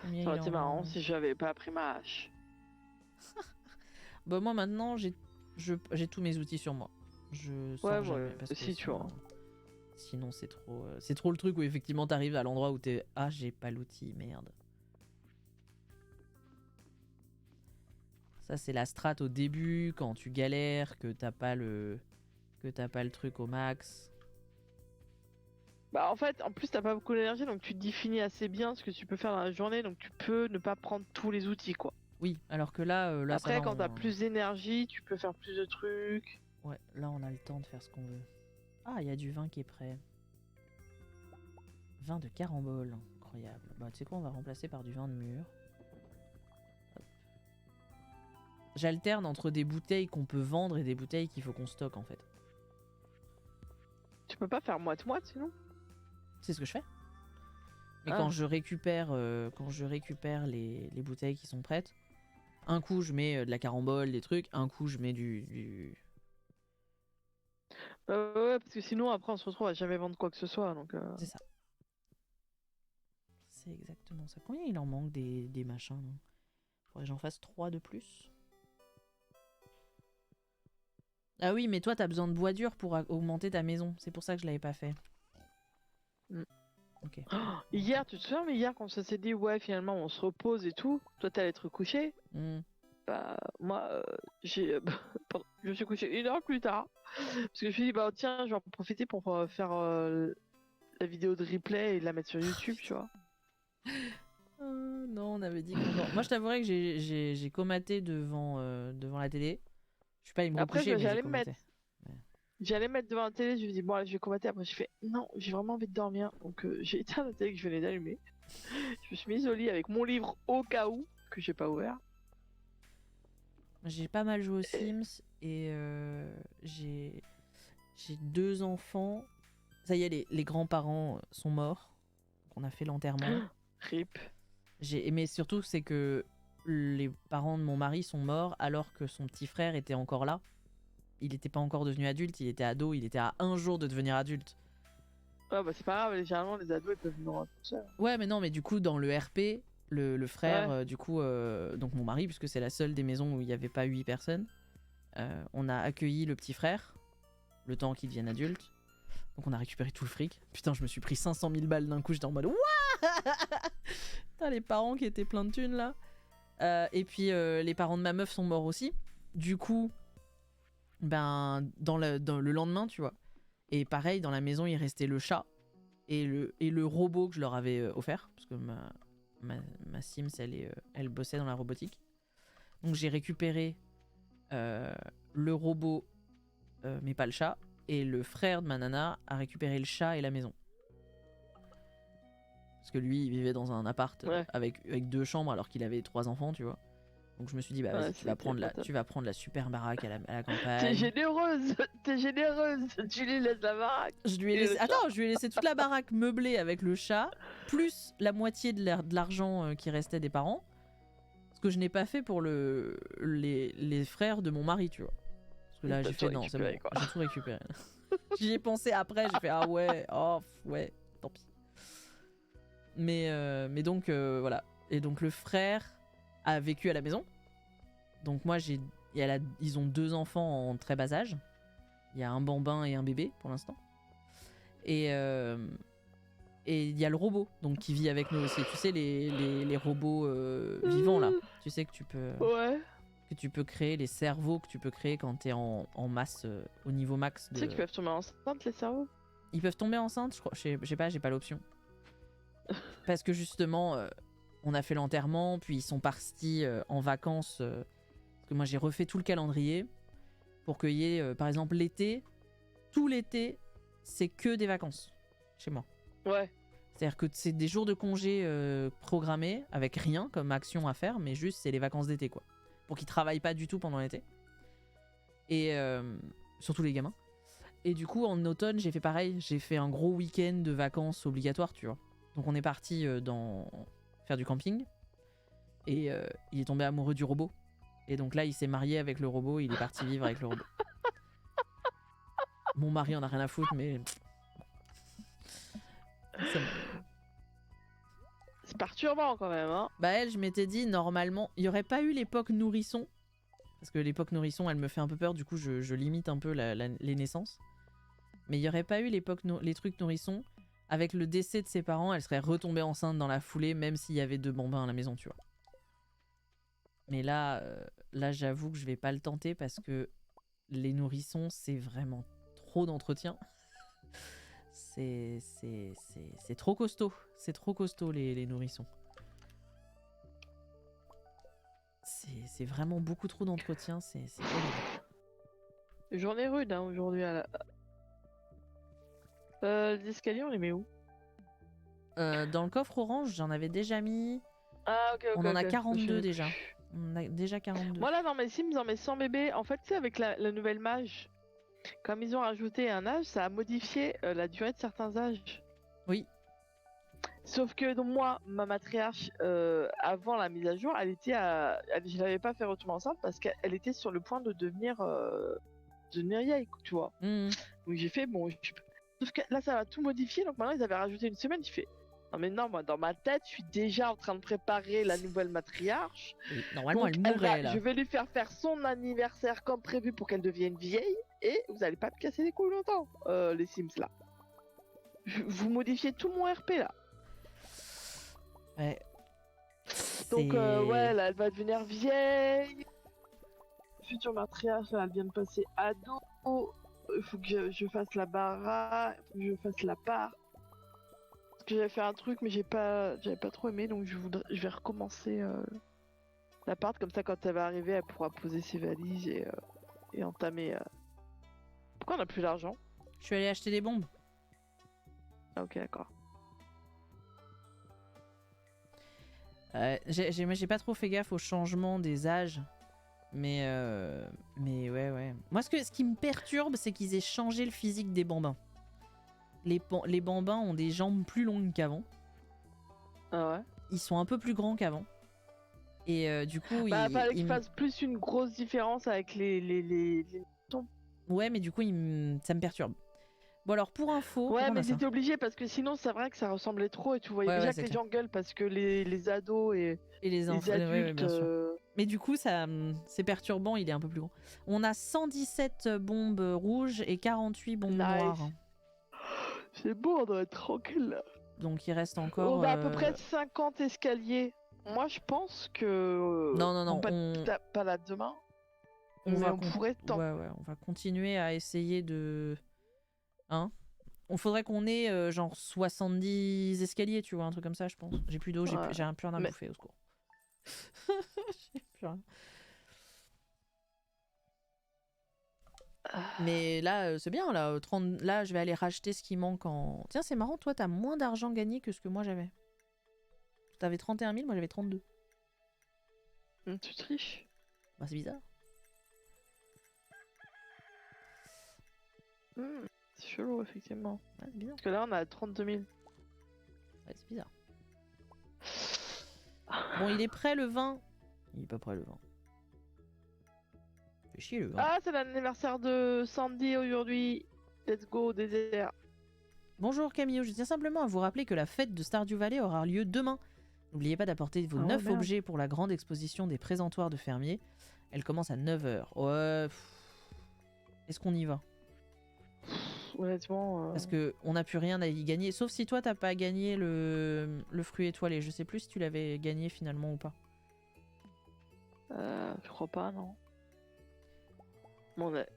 Combien Ça aurait il été en marrant manque? si j'avais pas pris ma hache. Bah moi maintenant j'ai tous mes outils sur moi. Je Ouais, sors moi jamais parce que aussi, tu vois. sinon c'est trop le truc où effectivement t'arrives à l'endroit où t'es ah j'ai pas l'outil merde. Ça c'est la strat au début quand tu galères que t'as pas le truc au max. Bah en fait, en plus t'as pas beaucoup d'énergie, donc tu définis assez bien ce que tu peux faire dans la journée, donc tu peux ne pas prendre tous les outils, quoi. Oui, alors que là ça Après, va quand t'as plus d'énergie, tu peux faire plus de trucs. Ouais, là on a le temps de faire ce qu'on veut. Ah, il y a du vin qui est prêt. Vin de carambole, incroyable. Bah tu sais quoi, on va remplacer par du vin de mûr. Hop. J'alterne entre des bouteilles qu'on peut vendre et des bouteilles qu'il faut qu'on stocke en fait. Tu peux pas faire moite-moite sinon? C'est ce que je fais. Mais Ah. quand je récupère les bouteilles qui sont prêtes, un coup je mets de la carambole, des trucs, un coup je mets du... Ouais, parce que sinon après on se retrouve à jamais vendre quoi que ce soit, donc. C'est ça. C'est exactement ça. Combien il en manque des machins là? Faudrait que j'en fasse 3 de plus. Ah oui, mais toi t'as besoin de bois dur pour augmenter ta maison. C'est pour ça que je l'avais pas fait. Mm. Ok. Hier, tu te souviens, mais hier quand ça s'est dit ouais finalement on se repose et tout, toi t'allais te recoucher. Hmm. Bah moi je me suis couché 1 heure plus tard parce que je me suis dit bah tiens je vais en profiter pour faire la vidéo de replay et la mettre sur YouTube, tu vois. Non, on avait dit qu'on... Moi je t'avouerais que j'ai comaté devant la télé. Je suis pas allé me Après recoucher mais j'ai j'allais me mettre comaté. Ouais. j'allais me mettre devant la télé, je me dis bon allez je vais commenter, après j'ai fait non j'ai vraiment envie de dormir, donc j'ai éteint la télé que je venais d'allumer. Je me suis mise au lit avec mon livre au cas où que j'ai pas ouvert. J'ai pas mal joué aux Et... Sims et j'ai 2 enfants. Ça y est, les grands-parents sont morts. Donc on a fait l'enterrement. Rip. Mais surtout, c'est que les parents de mon mari sont morts alors que son petit frère était encore là. Il n'était pas encore devenu adulte, il était ado, il était à 1 jour de devenir adulte. Ouais bah c'est pas grave, généralement les ados ils peuvent nous rendre tout seuls. Ouais, mais non, mais du coup, dans le RP, le frère, Ouais. du coup, donc mon mari, puisque c'est la seule des maisons où il n'y avait pas 8 personnes, on a accueilli le petit frère, le temps qu'il devienne adulte. Donc on a récupéré tout le fric. Putain, je me suis pris 500 000 balles d'un coup, j'étais en mode Wouah. Putain, les parents qui étaient pleins de thunes là. Et puis les parents de ma meuf sont morts aussi. Du coup, ben, dans le lendemain, tu vois. Et pareil, dans la maison, il restait le chat et le robot que je leur avais offert. Parce que ma Sims, elle bossait dans la robotique. Donc j'ai récupéré le robot, mais pas le chat. Et le frère de ma nana a récupéré le chat et la maison. Parce que lui, il vivait dans un appart Ouais. avec 2 chambres alors qu'il avait 3 enfants, tu vois. Donc je me suis dit, bah Ouais, vas-y, c'était pas top. tu vas prendre la super baraque à la T'es campagne. généreuse, t'es généreuse. Tu lui laisses la baraque. Je lui ai Et laissé... le chat. Attends, je lui ai laissé toute la baraque meublée avec le chat, plus la moitié de l'argent qui restait des parents. Ce que je n'ai pas fait pour les frères de mon mari, tu vois. Parce que là, T'as j'ai tout fait, non, c'est bon, récupéré, quoi. j'ai tout récupéré. J'y ai pensé après, j'ai fait, ah ouais, oh, ouais, tant pis. Mais donc, voilà. Et donc, le frère a vécu à la maison. Donc, moi, ils ont 2 enfants en très bas âge. Il y a un bambin et un bébé pour l'instant. Et il y a le robot donc qui vit avec nous aussi. Tu sais, les robots vivants là. Tu sais Ouais. que tu peux créer, les cerveaux que tu peux créer quand t'es en masse, au niveau max Tu sais qu'ils de. peuvent tomber enceintes, les cerveaux? Ils peuvent tomber enceintes, je crois. Je sais pas, j'ai pas l'option. Parce que justement, on a fait l'enterrement, puis ils sont partis en vacances. Parce que moi, j'ai refait tout le calendrier pour qu'il y ait, par exemple, l'été. Tout l'été, c'est que des vacances chez moi. Ouais. C'est-à-dire que c'est des jours de congé programmés avec rien comme action à faire, mais juste c'est les vacances d'été quoi. Pour qu'ils travaillent pas du tout pendant l'été. Et surtout les gamins. Et du coup en automne j'ai fait pareil, j'ai fait un gros week-end de vacances obligatoire, tu vois. Donc on est parti faire du camping. Et il est tombé amoureux du robot. Et donc là il s'est marié avec le robot, il est parti vivre avec le robot. Mon mari en a rien à foutre mais... Ça me- C'est perturbant quand même, hein. Bah elle, je m'étais dit, normalement, il n'y aurait pas eu l'époque nourrisson. Parce que l'époque nourrisson, elle me fait un peu peur, du coup je limite un peu les naissances. Mais il n'y aurait pas eu les trucs nourrissons. Avec le décès de ses parents, elle serait retombée enceinte dans la foulée, même s'il y avait 2 bambins à la maison, tu vois. Mais là, j'avoue que je vais pas le tenter parce que les nourrissons, c'est vraiment trop d'entretien. C'est trop costaud. C'est trop costaud, les nourrissons. C'est vraiment beaucoup trop d'entretien, c'est horrible. Journée rude hein, aujourd'hui. L'escalier, on les met où? Dans le coffre orange, j'en avais déjà mis. Ah, ok, ok. On en a ok. 42 déjà. On a déjà 42. Moi, là, dans mes Sims, dans mes 100 bébés, en fait, tu sais, avec la nouvelle mage, comme ils ont rajouté un âge, ça a modifié la durée de certains âges. Oui. Sauf que donc, moi, ma matriarche, avant la mise à jour, je l'avais pas fait retomber enceinte parce qu'elle était sur le point de devenir vieille, tu vois. Mmh. Donc j'ai fait, bon, sauf que là, ça va tout modifier. Donc maintenant, ils avaient rajouté une semaine. J'ai fait, non, mais non, moi, dans ma tête, je suis déjà en train de préparer la nouvelle matriarche. Oui, normalement, donc, elle mourrait là. Je vais lui faire son anniversaire comme prévu pour qu'elle devienne vieille. Et vous allez pas me casser les couilles longtemps, les Sims là. Vous modifiez tout mon RP là. Ouais. Donc ouais, là, elle va devenir vieille. Future matriarche, là, elle vient de passer ado. Il faut que je fasse la bara, il faut que je fasse la part. Parce que j'avais fait un truc, mais j'avais pas trop aimé, donc je vais recommencer la part. Comme ça, quand elle va arriver, elle pourra poser ses valises et entamer. Pourquoi on a plus d'argent? Je suis allée acheter des bombes. Ah, ok, d'accord. J'ai pas trop fait gaffe au changement des âges. Mais ouais. Moi, ce qui me perturbe, c'est qu'ils aient changé le physique des bambins. Les bambins ont des jambes plus longues qu'avant. Ah ouais? Ils sont un peu plus grands qu'avant. Et du coup, bah, fallait qu'il fasse plus une grosse différence avec les... Ouais, mais du coup, ça me perturbe. Bon, alors, pour info... Ouais, mais j'étais obligé parce que sinon, c'est vrai que ça ressemblait trop et tu voyais déjà que les gens gueulent parce que les ados et les enfants, adultes... ouais, bien sûr. Mais du coup, c'est perturbant, il est un peu plus grand. On a 117 bombes rouges et 48 bombes noires. C'est beau, on doit être tranquille là. Donc il reste encore... On a à peu près 50 escaliers. Moi, je pense que... Non, on pas là demain. On pourrait ouais, on va continuer à essayer de... Hein? On faudrait qu'on ait genre 70 escaliers, tu vois, un truc comme ça, je pense. J'ai plus d'eau, j'ai plus rien à bouffer, au secours. J'ai plus rien. Mais là, c'est bien, là, là, je vais aller racheter ce qui manque en... Tiens, c'est marrant, toi, t'as moins d'argent gagné que ce que moi j'avais. T'avais 31 000, moi j'avais 32. Tu triches? Bah, c'est bizarre. C'est chelou, effectivement. Ouais, c'est bizarre. Parce que là, on a 32 000. Ouais, c'est bizarre. Bon, il est prêt le 20. Il est pas prêt le 20. Fais chier le 20. Ah, c'est l'anniversaire de Sandy aujourd'hui. Let's go, désert. Bonjour Camille, je tiens simplement à vous rappeler que la fête de Stardew Valley aura lieu demain. N'oubliez pas d'apporter vos 9 objets pour la grande exposition des présentoirs de fermiers. Elle commence à 9h. Ouais. Est-ce qu'on y va? Honnêtement. Parce que on n'a plus rien à y gagner. Sauf si toi, t'as pas gagné le fruit étoilé. Je sais plus si tu l'avais gagné finalement ou pas. Je crois pas, non. Bon, ouais.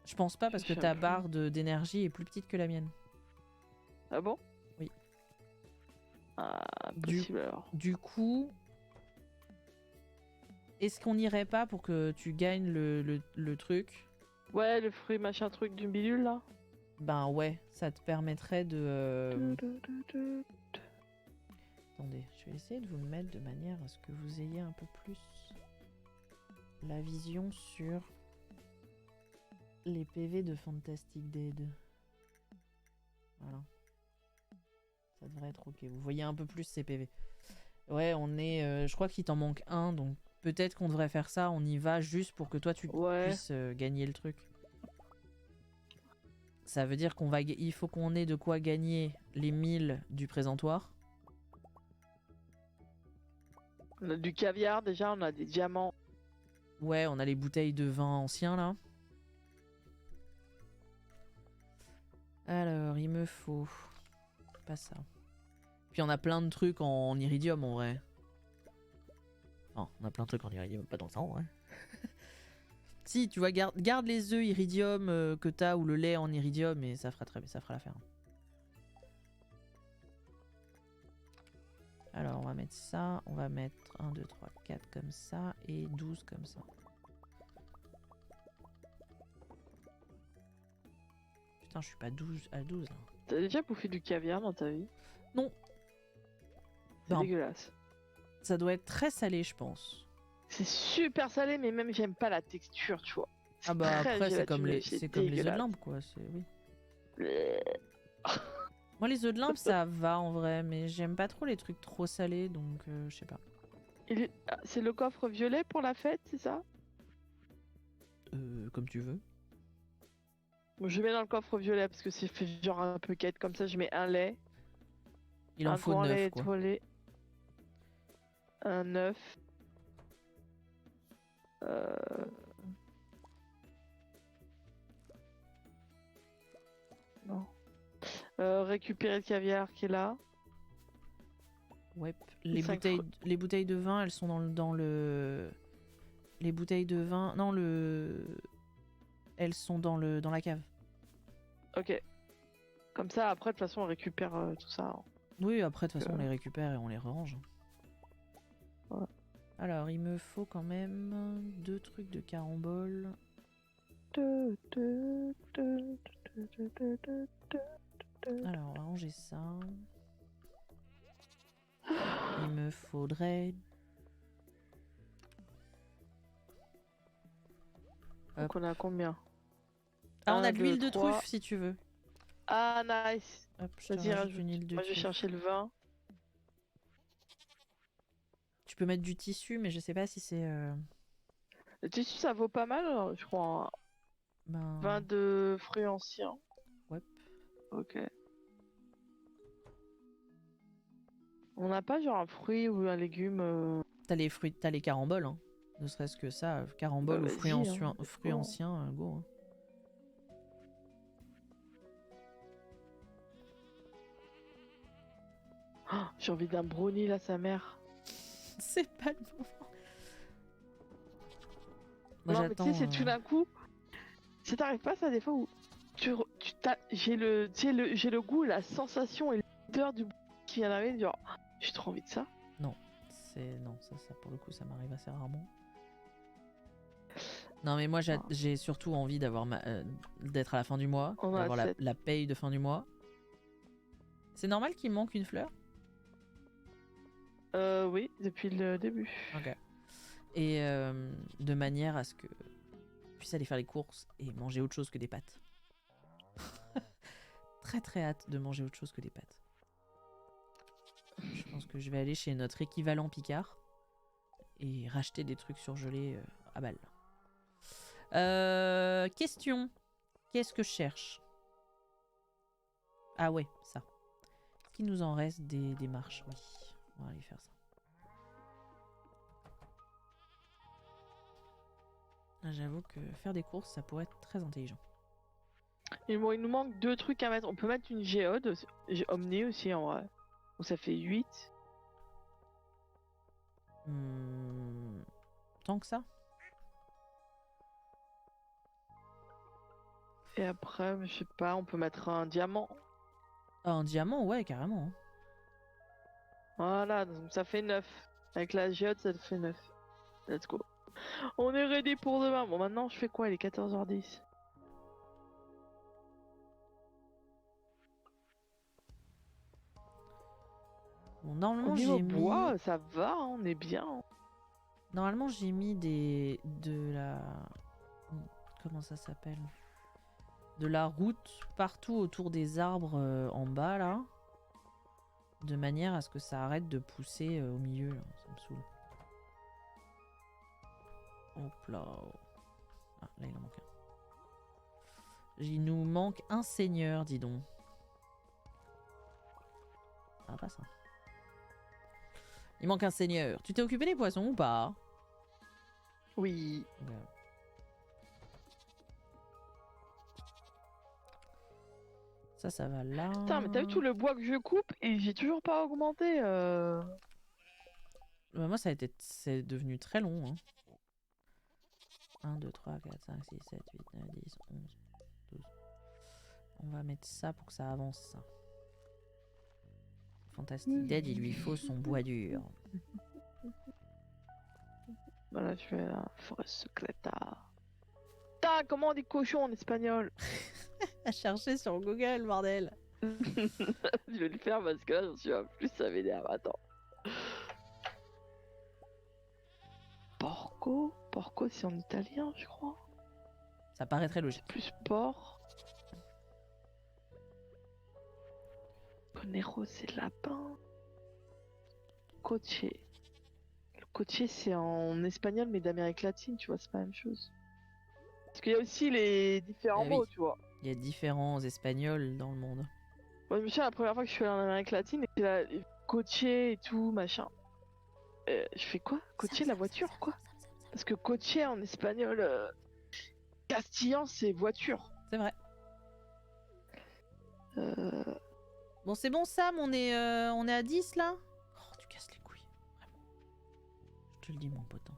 Je pense pas parce que ta barre d'énergie est plus petite que la mienne. Ah bon? Oui. Ah, possible alors. Du coup, est-ce qu'on irait pas pour que tu gagnes le truc? Ouais, le fruit machin truc du bidule là. Ben ouais, ça te permettrait de... Attendez, je vais essayer de vous le mettre de manière à ce que vous ayez un peu plus la vision sur les PV de Fantastic Dead. Voilà. Ça devrait être ok. Vous voyez un peu plus ces PV. Ouais, on est... je crois qu'il t'en manque un, donc peut-être qu'on devrait faire ça. On y va juste pour que toi, tu puisses gagner le truc. Ça veut dire il faut qu'on ait de quoi gagner les 1000 du présentoir. On a du caviar déjà, on a des diamants. Ouais, on a les bouteilles de vin anciens là. Alors, il me faut... Pas ça. Puis on a plein de trucs en iridium en vrai. Non, on a plein de trucs en iridium, pas dans le sang, ouais. Si, tu vois, garde les œufs iridium que t'as ou le lait en iridium et ça fera ça fera l'affaire. Alors, on va mettre ça. On va mettre 1, 2, 3, 4 comme ça et 12 comme ça. Putain, je suis pas 12 à 12 là. T'as déjà bouffé du caviar dans ta vie? Non. C'est Non. dégueulasse. Ça doit être très salé, je pense. C'est super salé, mais même j'aime pas la texture, tu vois. Ah bah après, c'est comme les œufs de limbe, quoi. Oui. Moi, les œufs de limbe, ça va en vrai, mais j'aime pas trop les trucs trop salés, donc je sais pas. C'est le coffre violet pour la fête, c'est ça? Comme tu veux. Bon, je mets dans le coffre violet parce que c'est fait genre un peu quête. Comme ça, je mets un lait. Il en faut 9, quoi. Étoilé, un œuf. Non. Récupérer le caviar qui est là. Ouais. Les bouteilles de vin, elles sont dans le... Les bouteilles de vin... Non, elles sont dans la cave. Ok. Comme ça, après, de toute façon, on récupère tout ça. Oui, après, de toute façon, on les récupère et on les range. Ouais. Alors, il me faut quand même 2 trucs de carambole. Alors, on va ranger ça. Il me faudrait... Donc on a combien? Ah, on a de l'huile de truffe si tu veux. Ah, nice. Hop, je te rajoute une huile de Moi, je vais chercher le vin. Tu peux mettre du tissu, mais je sais pas si c'est... Le tissu, ça vaut pas mal, je crois. Vin de fruits anciens. Ouais. Ok. On n'a pas genre un fruit ou un légume T'as les caramboles, hein. Ne serait-ce que ça, caramboles ou fruits anciens, go. Hein. Oh, j'ai envie d'un brownie là, sa mère. C'est pas le moment. Moi, non, mais tu sais, c'est tout d'un coup. Ça t'arrive pas ça des fois où j'ai le goût, la sensation et l'odeur du qui vient d'arriver, genre j'ai trop envie de ça. Non, ça pour le coup ça m'arrive assez rarement. Non mais moi j'ai surtout envie d'avoir d'être à la fin du mois, d'avoir la paye de fin du mois. C'est normal qu'il me manque une fleur? Oui, depuis le début. Ok. Et de manière à ce que je puisse aller faire les courses et manger autre chose que des pâtes. Très très hâte de manger autre chose que des pâtes. Je pense que je vais aller chez notre équivalent Picard et racheter des trucs surgelés à balle. Question. Qu'est-ce que je cherche? Ah ouais, ça. Est-ce qu'il nous en reste des marches? Oui, on va aller faire ça. J'avoue que faire des courses, ça pourrait être très intelligent. Et bon, il nous manque 2 trucs à mettre. On peut mettre une géode, Omni aussi en vrai. Donc ça fait 8. Tant que ça? Et après, je sais pas, on peut mettre un diamant. Ah, un diamant, ouais, carrément. Hein. Voilà, donc ça fait 9. Avec la géode, ça fait 9. Let's go. On est ready pour demain. Bon, maintenant, je fais quoi? Il est 14h10. Bon, normalement, j'ai bois, ça va, hein, on est bien. Hein. Normalement, j'ai mis de la... Comment ça s'appelle? De la route partout autour des arbres en bas, là. De manière à ce que ça arrête de pousser au milieu, là. Ça me saoule. Hop là. Ah, là, il en manque un. Il nous manque un seigneur, dis donc. Ah, pas ça. Il manque un seigneur. Tu t'es occupé des poissons ou pas? Oui. Ouais. Ça va là. Putain, mais t'as vu tout le bois que je coupe et j'ai toujours pas augmenté. Bah, moi, c'est devenu très long. Hein. 1, 2, 3, 4, 5, 6, 7, 8, 9, 10, 11, 12. On va mettre ça pour que ça avance. Fantastic Dead, il lui faut son bois dur. Voilà, je vais à la forêt secrète. Putain, comment on dit cochon en espagnol? À chercher sur Google, bordel. Je vais le faire parce que là, j'en suis plus, ça m'énerve. Attends. Porco? Porco, c'est en italien, je crois. Ça paraît très logique. Plus porc. Conero, c'est lapin. Coche. Le coche, c'est en espagnol, mais d'Amérique latine, tu vois, c'est pas la même chose. Parce qu'il y a aussi les différents Eh mots, oui. tu vois. Il y a différents espagnols dans le monde. Moi, je me souviens la première fois que je suis allée en Amérique latine, et là, coche et tout, machin. Je fais quoi? Coche, la voiture, quoi? Parce que coche en espagnol castillan, c'est voiture. C'est vrai. Euh... Bon, c'est bon, Sam, on est à 10 là? Oh, tu casses les couilles. Vraiment. Je te le dis, mon potin.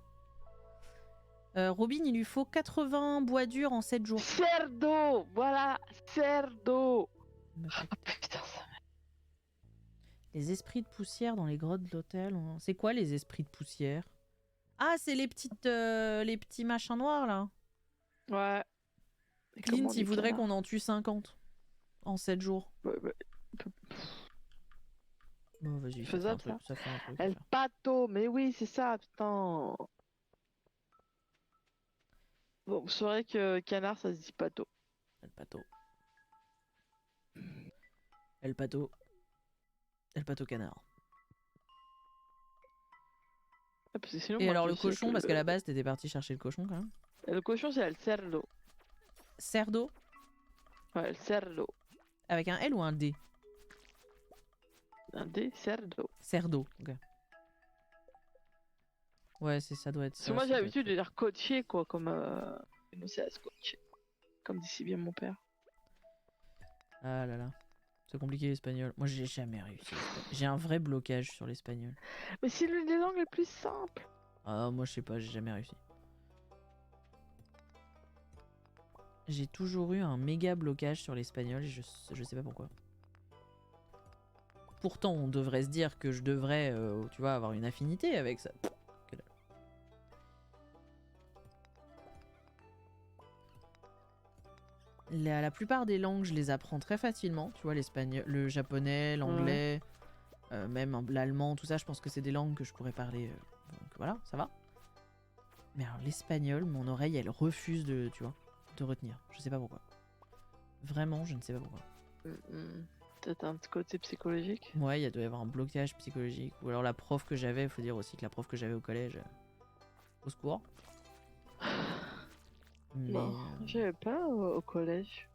Robin, il lui faut 80 bois durs en 7 jours. Cerdo! Voilà! Cerdo! Me fait- Oh putain, ça Les esprits de poussière dans les grottes de l'hôtel. C'est quoi les esprits de poussière? Ah, c'est les petits machins noirs là. Ouais. Et Clint, comment on il dit voudrait canard? qu'on en tue 50 en 7 jours. Ouais. Bon, vas-y, Faisable, ça fait un truc. à El faire. pato! Mais oui, c'est ça, putain! Bon, vous saurez que canard, ça se dit pato. El pato. El pato. El pato canard. Ah, parce que sinon, Et moi, alors je le sais cochon, que parce qu'à la base, t'étais parti chercher le cochon quand même. le cochon, c'est el cerdo. Cerdo, Ouais, el cerdo. avec un L ou un D? Un D, cerdo. Cerdo, ok. Ouais, ça doit être Parce ça. que moi, ça j'ai doit l'habitude être de dire coacher, quoi, comme. Nous, c'est à se coacher. Comme dit si bien mon père. Ah là là. C'est compliqué l'espagnol. Moi, j'ai jamais réussi l'espagnol. J'ai un vrai blocage sur l'espagnol. Mais c'est l'une des langues les plus simples. Ah, moi, je sais pas, j'ai jamais réussi. J'ai toujours eu un méga blocage sur l'espagnol et je sais pas pourquoi. Pourtant, on devrait se dire que je devrais, tu vois, avoir une affinité avec ça. Que dalle. La plupart des langues, je les apprends très facilement. Tu vois, l'espagnol, le japonais, l'anglais, même l'allemand, tout ça, je pense que c'est des langues que je pourrais parler. Donc voilà, ça va. Mais alors l'espagnol, mon oreille, elle refuse de, tu vois, de retenir. Je sais pas pourquoi. Vraiment, je ne sais pas pourquoi. Peut-être un petit côté psychologique. Ouais, il doit y avoir un blocage psychologique. Ou alors la prof que j'avais, il faut dire aussi que la prof que j'avais au collège, au secours. Mais Non, j'avais pas au collège.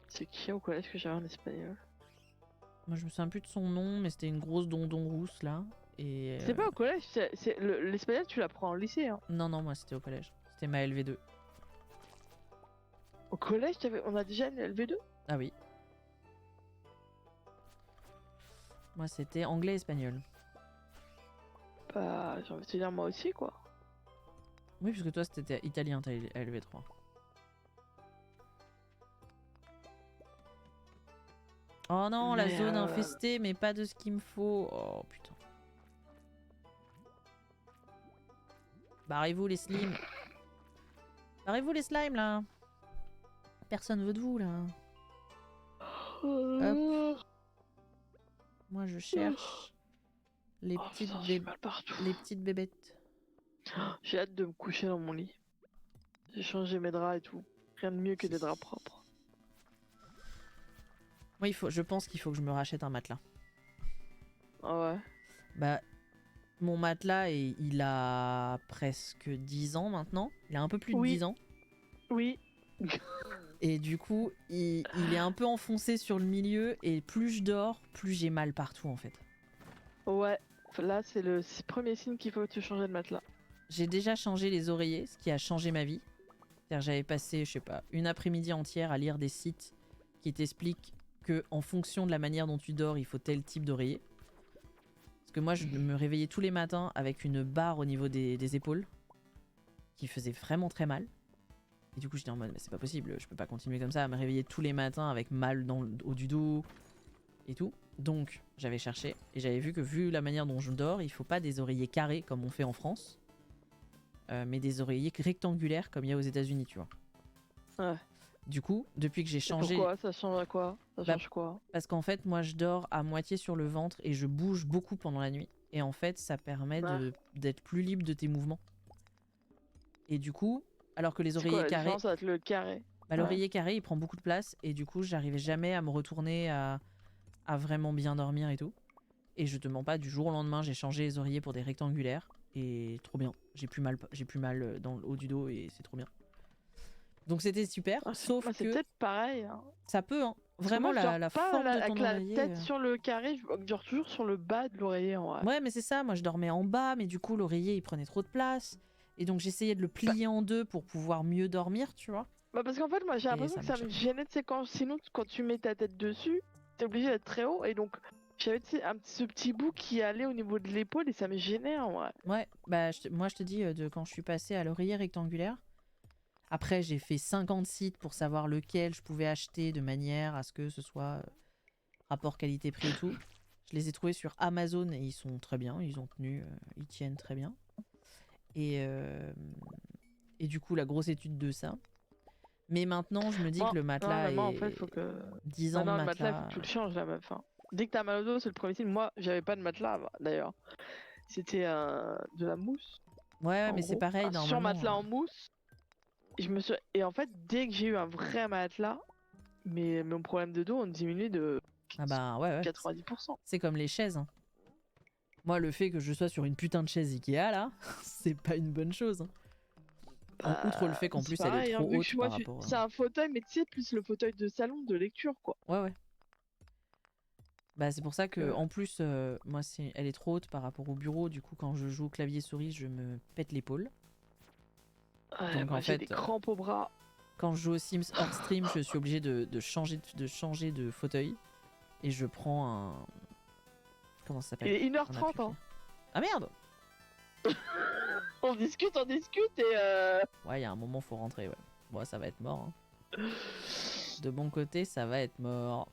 C'est qui au collège que j'avais en espagnol? moi je me souviens plus de son nom, mais c'était une grosse dondon rousse là. Et C'est pas au collège, l'espagnol tu l'apprends en lycée. Hein. non, moi c'était au collège. C'était ma LV2. Au collège, on a déjà une LV2? Ah oui. Moi c'était anglais-espagnol. Bah, j'ai envie de te dire moi aussi quoi. Oui, parce que toi c'était italien, t'as LV3. Oh non, la zone infestée, mais pas de ce qu'il me faut. Oh putain. Barrez-vous les slimes. Barrez-vous les slimes là. Personne veut de vous là. Hop. Moi je cherche les petites bébêtes. J'ai hâte de me coucher dans mon lit. J'ai changé mes draps et tout. Rien de mieux que des draps propres. Moi je pense qu'il faut que je me rachète un matelas. Ah ouais. Bah mon matelas il a presque 10 ans maintenant. Il a un peu plus de 10 ans. Oui. Et du coup, il est un peu enfoncé sur le milieu et plus je dors, plus j'ai mal partout en fait. Ouais. Là, c'est le premier signe qu'il faut te changer de matelas. J'ai déjà changé les oreillers, ce qui a changé ma vie. C'est-à-dire j'avais passé, je sais pas, une après-midi entière à lire des sites qui t'expliquent que en fonction de la manière dont tu dors, il faut tel type d'oreiller. Parce que moi, je me réveillais tous les matins avec une barre au niveau des épaules qui faisait vraiment très mal. Et du coup, j'étais en mode, mais c'est pas possible, je peux pas continuer comme ça à me réveiller tous les matins avec mal dans le haut du dos et tout. Donc, j'avais cherché et j'avais vu que, vu la manière dont je dors, il faut pas des oreillers carrés comme on fait en France, mais des oreillers rectangulaires comme il y a aux États-Unis, tu vois. Ouais. Du coup, depuis que j'ai changé. Pourquoi? Ça change à quoi? Ça change quoi? Parce qu'en fait, moi, je dors à moitié sur le ventre et je bouge beaucoup pendant la nuit. Et en fait, ça permet d'être plus libre de tes mouvements. Et du coup, alors que les oreillers carrés. C'est quoi la différence avec le carré? L'oreiller carré, il prend beaucoup de place. Et du coup, j'arrivais jamais à me retourner, à vraiment bien dormir et tout. Et je te mens pas, du jour au lendemain, j'ai changé les oreillers pour des rectangulaires. Et trop bien. J'ai plus mal dans le haut du dos et c'est trop bien. Donc c'était super, sauf que... C'est peut-être pareil. Hein. Ça peut, hein. Vraiment, la forme de ton oreiller... Avec la tête sur le carré, je dors toujours sur le bas de l'oreiller en vrai. Ouais, mais c'est ça, moi je dormais en bas, mais du coup l'oreiller il prenait trop de place. Et donc j'essayais de le plier en deux pour pouvoir mieux dormir, tu vois. Bah parce qu'en fait, moi j'ai l'impression que ça me gênait, tu sais, sinon quand tu mets ta tête dessus, t'es obligé d'être très haut. Et donc j'avais ce petit bout qui allait au niveau de l'épaule et ça me gênait en vrai. Ouais, bah moi je te dis, quand je suis passée à l'oreiller rectangulaire, après j'ai fait 50 sites pour savoir lequel je pouvais acheter de manière à ce que ce soit rapport qualité-prix et tout. Je les ai trouvés sur Amazon et ils sont très bien, ils ont tenu, ils tiennent très bien. Et du coup, la grosse étude de ça. Mais maintenant, je me dis que le matelas est... en fait, faut que... 10 ans de matelas... le matelas, faut que tu le changes la meuf. Hein. Dès que t'as mal au dos, c'est le premier signe. Moi, j'avais pas de matelas d'ailleurs. C'était de la mousse. Ouais, mais c'est pareil, normalement. Sur matelas en mousse. Et en fait, dès que j'ai eu un vrai matelas, mon problème de dos ont diminué de 90%. C'est comme les chaises. Hein. Moi, le fait que je sois sur une putain de chaise Ikea, là, c'est pas une bonne chose. Hein. Outre le fait qu'en plus, elle est trop haute par rapport... C'est un fauteuil, mais tu sais, plus le fauteuil de salon de lecture, quoi. Ouais. Bah, c'est pour ça que, en plus, moi, elle est trop haute par rapport au bureau. Du coup, quand je joue au clavier souris, je me pète l'épaule. Donc, en fait, des crampes au bras. Quand je joue aux Sims hors stream, je suis obligé de changer de fauteuil. Et je prends un... Comment ça s'appelle? Il est 1h30, hein. Ah merde. On discute et... Ouais, il y a un moment, faut rentrer, ouais. Bon, ça va être mort. Hein. De bon côté, ça va être mort.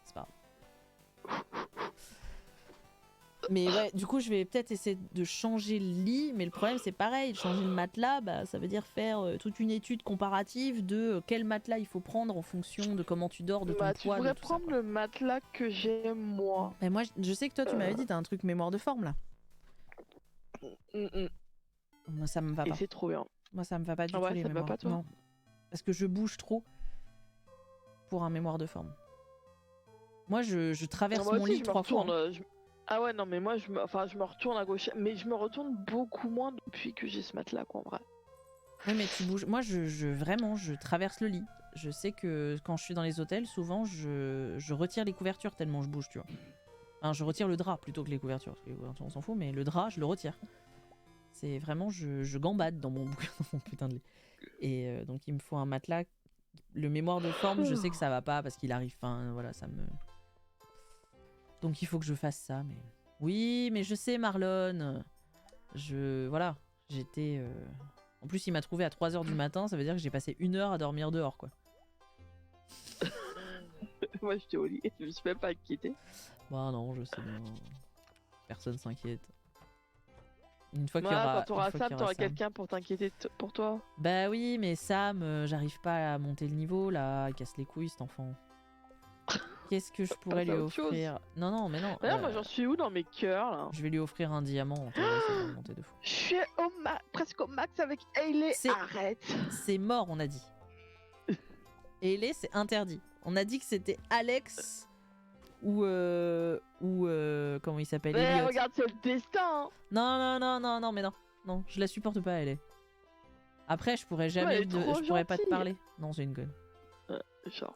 C'est pas grave. Mais ouais, du coup, je vais peut-être essayer de changer le lit, mais le problème, c'est pareil, changer le matelas, bah, ça veut dire faire toute une étude comparative de quel matelas il faut prendre en fonction de comment tu dors, de ton poids, de tout ça. Tu pourrais prendre le matelas que j'aime, moi. Mais moi, je sais que toi, tu m'avais dit, t'as un truc mémoire de forme, là. Moi, ça me va pas. Et c'est trop bien. Moi, ça me va pas du tout, les ça mémoires. Va pas, toi non. Parce que je bouge trop pour un mémoire de forme. Moi, je traverse mon lit 3 fois. Ah ouais, non, mais moi, je me retourne à gauche. Mais je me retourne beaucoup moins depuis que j'ai ce matelas, quoi, en vrai. Oui, mais tu bouges. Moi, vraiment, je traverse le lit. Je sais que quand je suis dans les hôtels, souvent, je retire les couvertures tellement je bouge, tu vois. Enfin, je retire le drap plutôt que les couvertures. Parce que les couvertures, on s'en fout, mais le drap, je le retire. C'est vraiment, je gambade dans mon putain de lit. Et donc, il me faut un matelas. Le mémoire de forme, je sais que ça va pas parce qu'il arrive. Enfin, voilà, ça me... Donc il faut que je fasse ça, mais... Oui, mais je sais, Marlon. Voilà. J'étais... En plus, il m'a trouvé à 3h du matin, ça veut dire que j'ai passé 1 heure à dormir dehors, quoi. Moi, j'étais au lit, je me suis même pas inquiété. Bah non, je sais bien. Personne s'inquiète. Une fois qu'il y aura... Quand t'auras Sam, t'auras quelqu'un pour t'inquiéter pour toi. Bah oui, mais Sam, j'arrive pas à monter le niveau, là. Il casse les couilles, cet enfant. Qu'est-ce que je pourrais lui offrir? Non, mais non. D'ailleurs, moi, j'en suis où dans mes cœurs, là? Je vais lui offrir un diamant. Ça va monter de fou. Je suis presque au max avec Hayley. Arrête. C'est mort, on a dit. Hayley, c'est interdit. On a dit que c'était Alex ou comment il s'appelle? Elliot. Regarde, c'est le destin. Non, mais non. Non, je la supporte pas, Hayley. Après, je pourrais jamais... je pourrais pas te parler. Non, c'est une conne. Genre...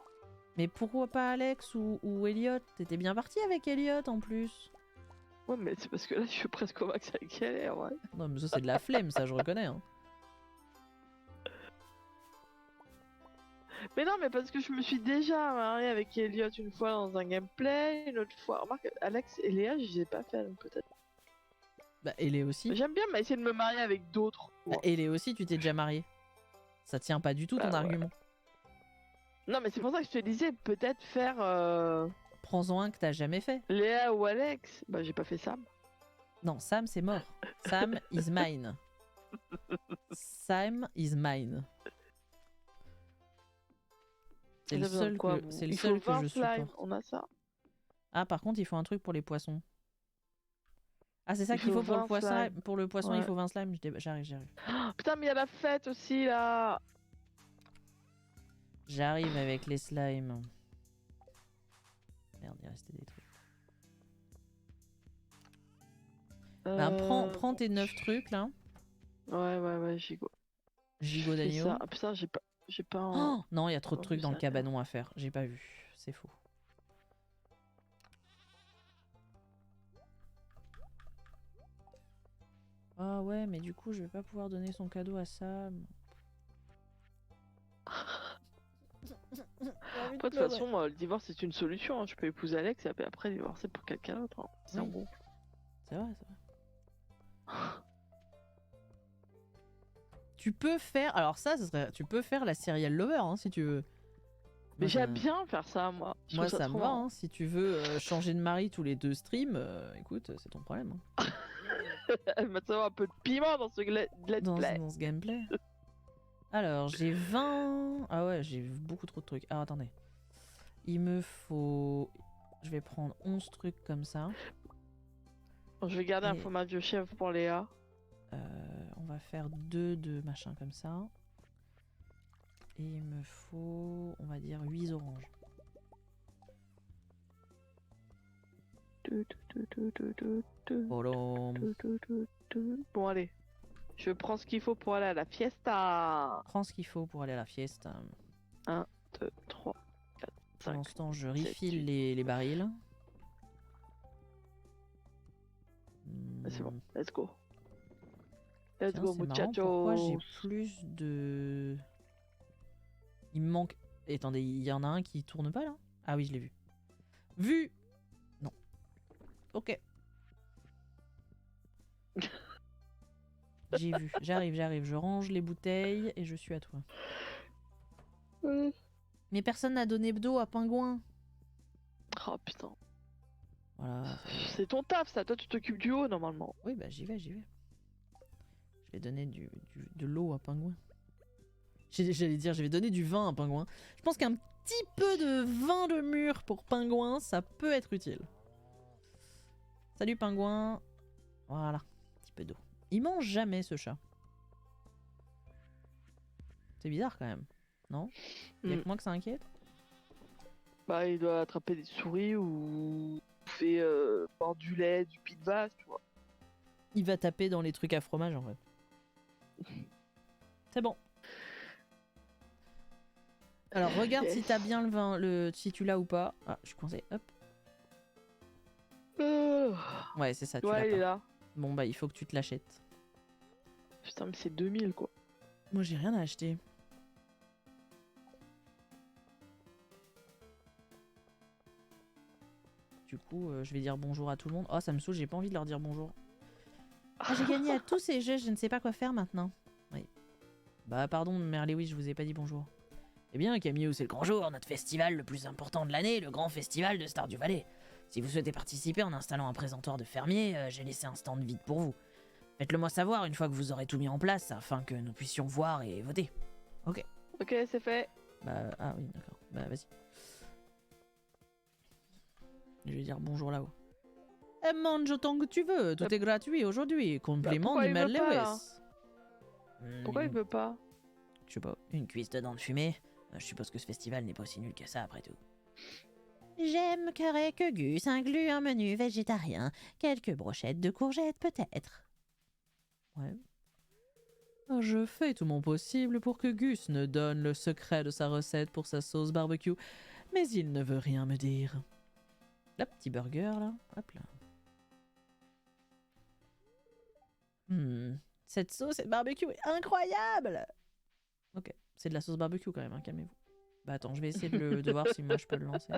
Mais pourquoi pas Alex ou Elliot? T'étais bien parti avec Elliot en plus. Ouais, mais c'est parce que là, je suis presque au max avec elle, ouais. Non, mais ça, c'est de la flemme, ça, je reconnais. Hein. Mais non, mais parce que je me suis déjà mariée avec Elliot une fois dans un gameplay, une autre fois. Remarque, Alex et Léa, je les ai pas fait, donc peut-être. Bah, Elé aussi. J'aime bien essayer de me marier avec d'autres. Bah, Elé aussi, tu t'es déjà marié. Ça tient pas du tout ton Bah, ouais. argument. Non, mais c'est pour ça que je te disais, peut-être faire Prends-en un que t'as jamais fait. Léa ou Alex. Bah, j'ai pas fait Sam. Non, Sam, c'est mort. Sam is mine. Sam is mine. C'est le seul quoi, que, c'est le il seul faut que 20 je slimes, supporte. on a ça. Ah, par contre, il faut un truc pour les poissons. Ah, c'est ça Il qu'il faut pour le 20 poisson. slimes. Pour le poisson, il Ouais. faut 20 slimes. J'arrive. Oh, putain, mais il y a la fête aussi là. J'arrive avec les slimes. Merde, il restait des trucs. Ben, prends tes 9 trucs là. Ouais, gigot. Gigot Je fais d'agneau. ça. Ah, putain, j'ai pas un... Oh non, il y a trop de Oh, trucs dans le ça- cabanon à faire. J'ai pas vu. C'est faux. Ah ouais, mais du coup, je vais pas pouvoir donner son cadeau à Sam. De toute façon, le divorce c'est une solution. Hein. Je peux épouser Alex et après divorcer pour quelqu'un d'autre. Hein. C'est Oui. un bon. C'est vrai, c'est vrai. Tu peux faire. Alors, ça serait. Tu peux faire la serial lover hein, si tu veux. Mais Moi, j'aime bien faire ça, moi. Je Moi, trouve ça me trop va. marrant. Hein. Si tu veux changer de mari tous les 2 streams, écoute, c'est ton problème. Hein. Elle va savoir un peu de piment dans ce let's play. Dans ce gameplay. Alors, j'ai 20. Ah ouais, j'ai beaucoup trop de trucs. Ah, attendez. Il me faut. Je vais prendre 11 trucs comme ça. Bon, je vais garder un Et- fromage de chèvre pour Léa. On va faire 2 de machin comme ça. Et il me faut, on va dire, 8 oranges. Bolom. Bon, allez. Je prends ce qu'il faut pour aller à la fiesta. Prends ce qu'il faut pour aller à la fiesta. 1, 2, 3, 4, Pendant 5. ce temps, je 7, refile 8. les barils. C'est bon, Hmm. let's go. Let's Tiens, go, c'est marrant, muchachos. pourquoi j'ai plus de... Il me manque... Attendez, il y en a un qui tourne pas là? Ah oui, je l'ai vu. Vu! Non. Ok. J'ai vu. J'arrive. Je range les bouteilles et je suis à toi. Mais personne n'a donné d'eau à Pingouin. Oh putain. Voilà. C'est ton taf ça, toi tu t'occupes du haut normalement. Oui, bah j'y vais. Je vais donner de l'eau à Pingouin. J'allais dire, je vais donner du vin à Pingouin. Je pense qu'un petit peu de vin de mûre pour Pingouin, ça peut être utile. Salut Pingouin. Voilà, un petit peu d'eau. Il mange jamais ce chat. C'est bizarre quand même, non? Y'a que moi que ça inquiète? Bah il doit attraper des souris ou fait boire du lait, du pit de vache, tu vois. Il va taper dans les trucs à fromage en fait. C'est bon. Alors regarde si t'as bien le vin, si tu l'as ou pas. Ah, je suis coincé. Hop. Ouais, c'est ça, tu l'as il est pas. là. Bon bah il faut que tu te l'achètes. Putain mais c'est 2000 quoi. Moi j'ai rien à acheter. Du coup, je vais dire bonjour à tout le monde. Oh, ça me saoule, j'ai pas envie de leur dire bonjour. Ah, j'ai gagné à tous ces jeux, je ne sais pas quoi faire maintenant. Oui. Bah, pardon, Mère Lewis, je vous ai pas dit bonjour. Eh bien, Camille, c'est le grand jour, notre festival le plus important de l'année, le grand festival de Stardew Valley. Si vous souhaitez participer en installant un présentoir de fermier, j'ai laissé un stand vide pour vous. Faites-le moi savoir une fois que vous aurez tout mis en place, afin que nous puissions voir et voter. Ok. Ok, c'est fait. Bah, ah oui, d'accord. Bah, vas-y. Je vais dire bonjour là-haut. Et mange autant que tu veux, tout est gratuit aujourd'hui. Compliment pourquoi du il Mère veut pas, là Lewis. Pourquoi il veut pas? Je sais pas, une cuisse de dents de fumée. Je suppose que ce festival n'est pas aussi nul que ça après tout. J'aimerais que Gus inclue un menu végétarien. Quelques brochettes de courgettes peut-être. Ouais. Je fais tout mon possible pour que Gus ne donne le secret de sa recette pour sa sauce barbecue, mais il ne veut rien me dire. Le petit burger là, hop là. Cette sauce et barbecue est incroyable. Ok, c'est de la sauce barbecue quand même, hein, calmez-vous. Bah attends, je vais essayer de voir si moi je peux le lancer.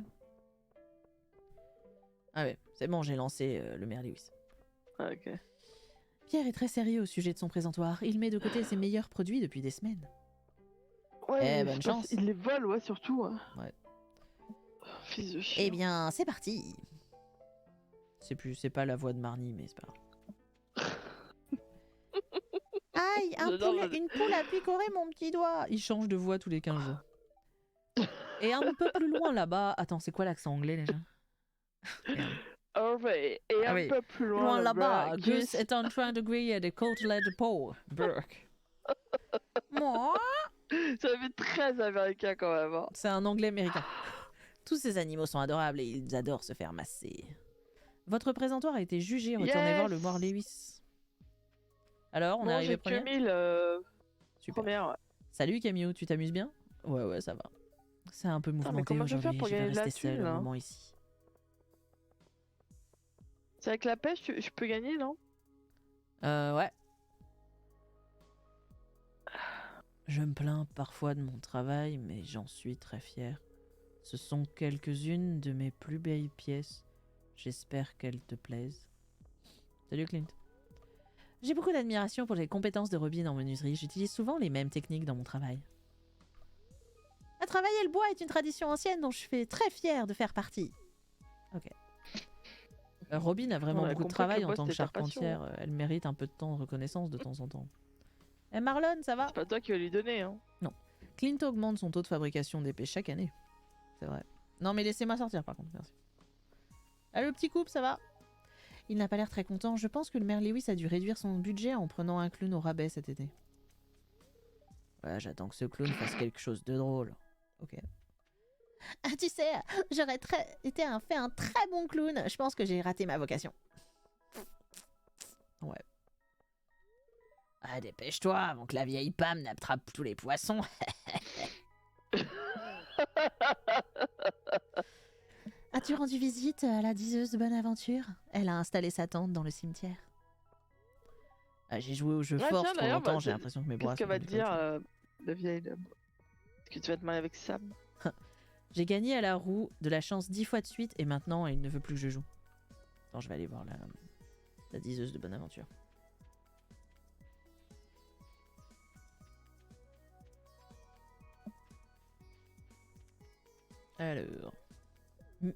Ah ouais, c'est bon, j'ai lancé le maire Lewis. Ah, ok. Pierre est très sérieux au sujet de son présentoir. Il met de côté ses meilleurs produits depuis des semaines. Ouais, bonne chance. Il les vole, ouais, surtout. Hein. Ouais. Fils de chien. Eh bien, c'est parti. C'est pas la voix de Marnie, mais c'est pas grave. Aïe, une poule a picoré mon petit doigt. Il change de voix tous les 15 jours. Et un peu plus loin là-bas... Attends, c'est quoi l'accent anglais déjà? Oh, ouais. Et un peu plus loin là-bas, Gus est en train de griller des côtelettes de porc. Burke. Moi. Ça fait très américain quand même. Hein. C'est un anglais américain. Tous ces animaux sont adorables et ils adorent se faire masser. Votre présentoir a été jugé. Retournez voir le Moire Lewis. Alors, on est arrivé première. J'ai 2000 Super. Première, ouais. Salut Camille, tu t'amuses bien? Ouais, ça va. C'est un peu mouvementé aujourd'hui. Je vais rester seul un moment ici. C'est avec la pêche, je peux gagner, non? Ouais. Je me plains parfois de mon travail, mais j'en suis très fier. Ce sont quelques-unes de mes plus belles pièces. J'espère qu'elles te plaisent. Salut Clint. J'ai beaucoup d'admiration pour les compétences de Robin en menuiserie. J'utilise souvent les mêmes techniques dans mon travail. Travailler le bois est une tradition ancienne dont je suis très fière de faire partie. Ok. Robin a vraiment beaucoup de travail en tant que charpentière. Passion, hein. Elle mérite un peu de temps de reconnaissance de temps en temps. Et Marlon, ça va? C'est pas toi qui vas lui donner, hein. Non. Clint augmente son taux de fabrication d'épées chaque année. C'est vrai. Non mais laissez-moi sortir par contre, merci. Ah, le petit couple, ça va? Il n'a pas l'air très content. Je pense que le maire Lewis a dû réduire son budget en prenant un clown au rabais cet été. Ouais, j'attends que ce clown fasse quelque chose de drôle. Ok. Ah, tu sais, j'aurais fait un très bon clown. Je pense que j'ai raté ma vocation. Ouais. Ah, dépêche-toi avant que la vieille Pam n'attrape tous les poissons. As-tu rendu visite à la diseuse de Bonaventure? Elle a installé sa tente dans le cimetière. Ah, j'ai joué au jeu Force trop longtemps, j'ai l'impression que mes bras sont... Qu'est-ce qu'elle va te dire, la vieille dame? Est-ce que tu vas te marier avec Sam? J'ai gagné à la roue de la chance 10 fois de suite et maintenant elle ne veut plus que je joue. Attends, je vais aller voir la diseuse de Bonaventure. Alors...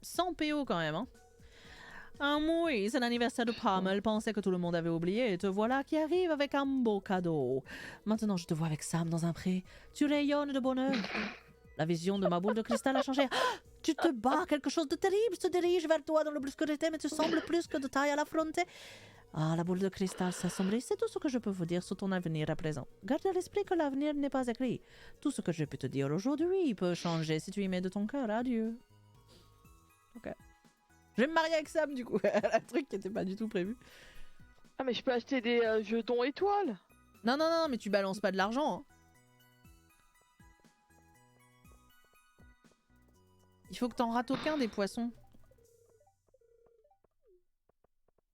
100 PO quand même, hein. Ah oui, c'est l'anniversaire de Pam. Elle pensait que tout le monde avait oublié et te voilà qui arrive avec un beau cadeau. Maintenant, je te vois avec Sam dans un pré. Tu rayonnes de bonheur. La vision de ma boule de cristal a changé. Ah, tu te bats, quelque chose de terrible se dirige vers toi dans l'obscurité, mais tu sembles plus que de taille à l'affronter. Ah, la boule de cristal s'assombrit, c'est tout ce que je peux vous dire sur ton avenir à présent. Garde à l'esprit que l'avenir n'est pas écrit. Tout ce que je peux te dire aujourd'hui peut changer si tu y mets de ton cœur. Adieu. Ok. Je vais me marier avec Sam du coup. Un truc qui était pas du tout prévu. Ah, mais je peux acheter des jetons étoiles. Non, mais tu balances pas de l'argent. Hein. Il faut que t'en rates aucun des poissons.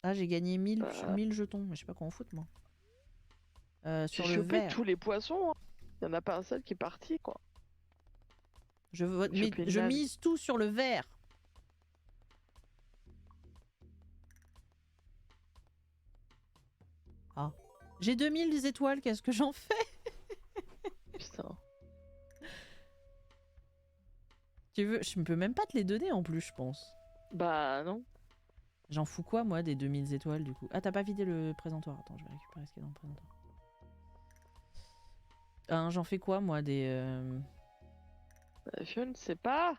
Ah, j'ai gagné 1000 jetons, mais je sais pas quoi en foutre moi. Sur le vert. Tous les poissons. Hein. Il y en a pas un seul qui est parti quoi. Je mise tout sur le vert. Ah. J'ai 2000 étoiles, qu'est-ce que j'en fais? Putain. Tu veux... Je peux même pas te les donner en plus, je pense. Bah non. J'en fous quoi, moi, des 2000 étoiles, du coup? Ah, t'as pas vidé le présentoir. Attends, je vais récupérer ce qu'il y a dans le présentoir. J'en fais quoi, moi, des... Je ne sais pas.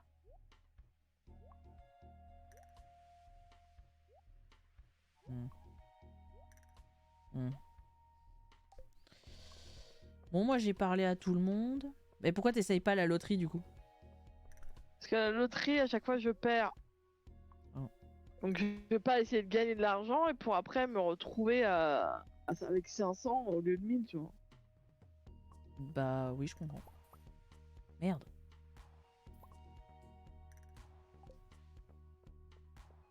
Bon, moi, j'ai parlé à tout le monde. Mais pourquoi t'essayes pas la loterie, du coup? Parce que la loterie, à chaque fois, je perds. Oh. Donc, je vais pas essayer de gagner de l'argent et pour après me retrouver avec 500 au lieu de 1000, tu vois. Bah oui, je comprends. Merde.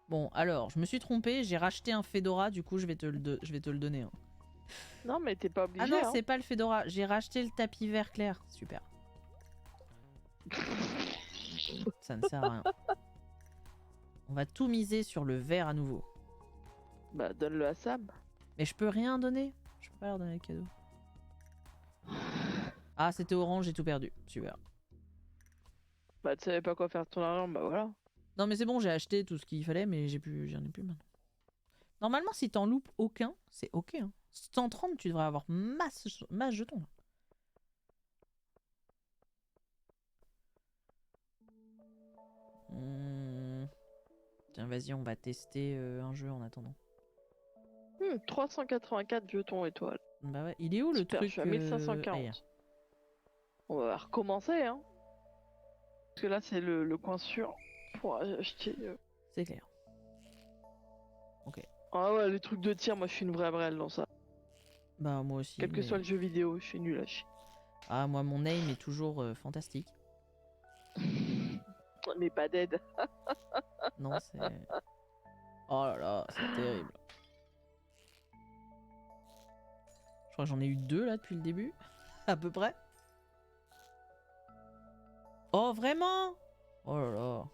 Bon, alors, je me suis trompée, j'ai racheté un Fedora, du coup, je vais te le donner. Hein. Non, mais t'es pas obligé. Ah non, hein. c'est pas le Fedora. J'ai racheté le tapis vert clair. Super. Ça ne sert à rien. On va tout miser sur le vert à nouveau. Bah, donne-le à Sam. Mais je peux rien donner. Je peux pas leur donner le cadeau. Ah, c'était orange, j'ai tout perdu. Super. Bah, tu savais pas quoi faire de ton argent, bah voilà. Non mais c'est bon, j'ai acheté tout ce qu'il fallait, mais j'en ai plus maintenant. Normalement, si t'en loupes aucun, c'est ok. Hein. 130, tu devrais avoir masse jetons. Là. Tiens, vas-y, on va tester un jeu en attendant. 384 jetons étoiles. Bah ouais, il est où le Super, truc je suis à 1540. On va recommencer, hein. Parce que là, c'est le coin sûr pour acheter. C'est clair. Ok. Ah ouais, les trucs de tir, moi je suis une vraie brêle dans ça. Bah moi aussi. Quel que soit le jeu vidéo, je suis nul à chier. Ah, moi, mon aim est toujours fantastique. Mais pas d'aide. Non, c'est... Oh là là, c'est terrible. Je crois que j'en ai eu 2 là depuis le début. À peu près. Oh, vraiment? Oh là là.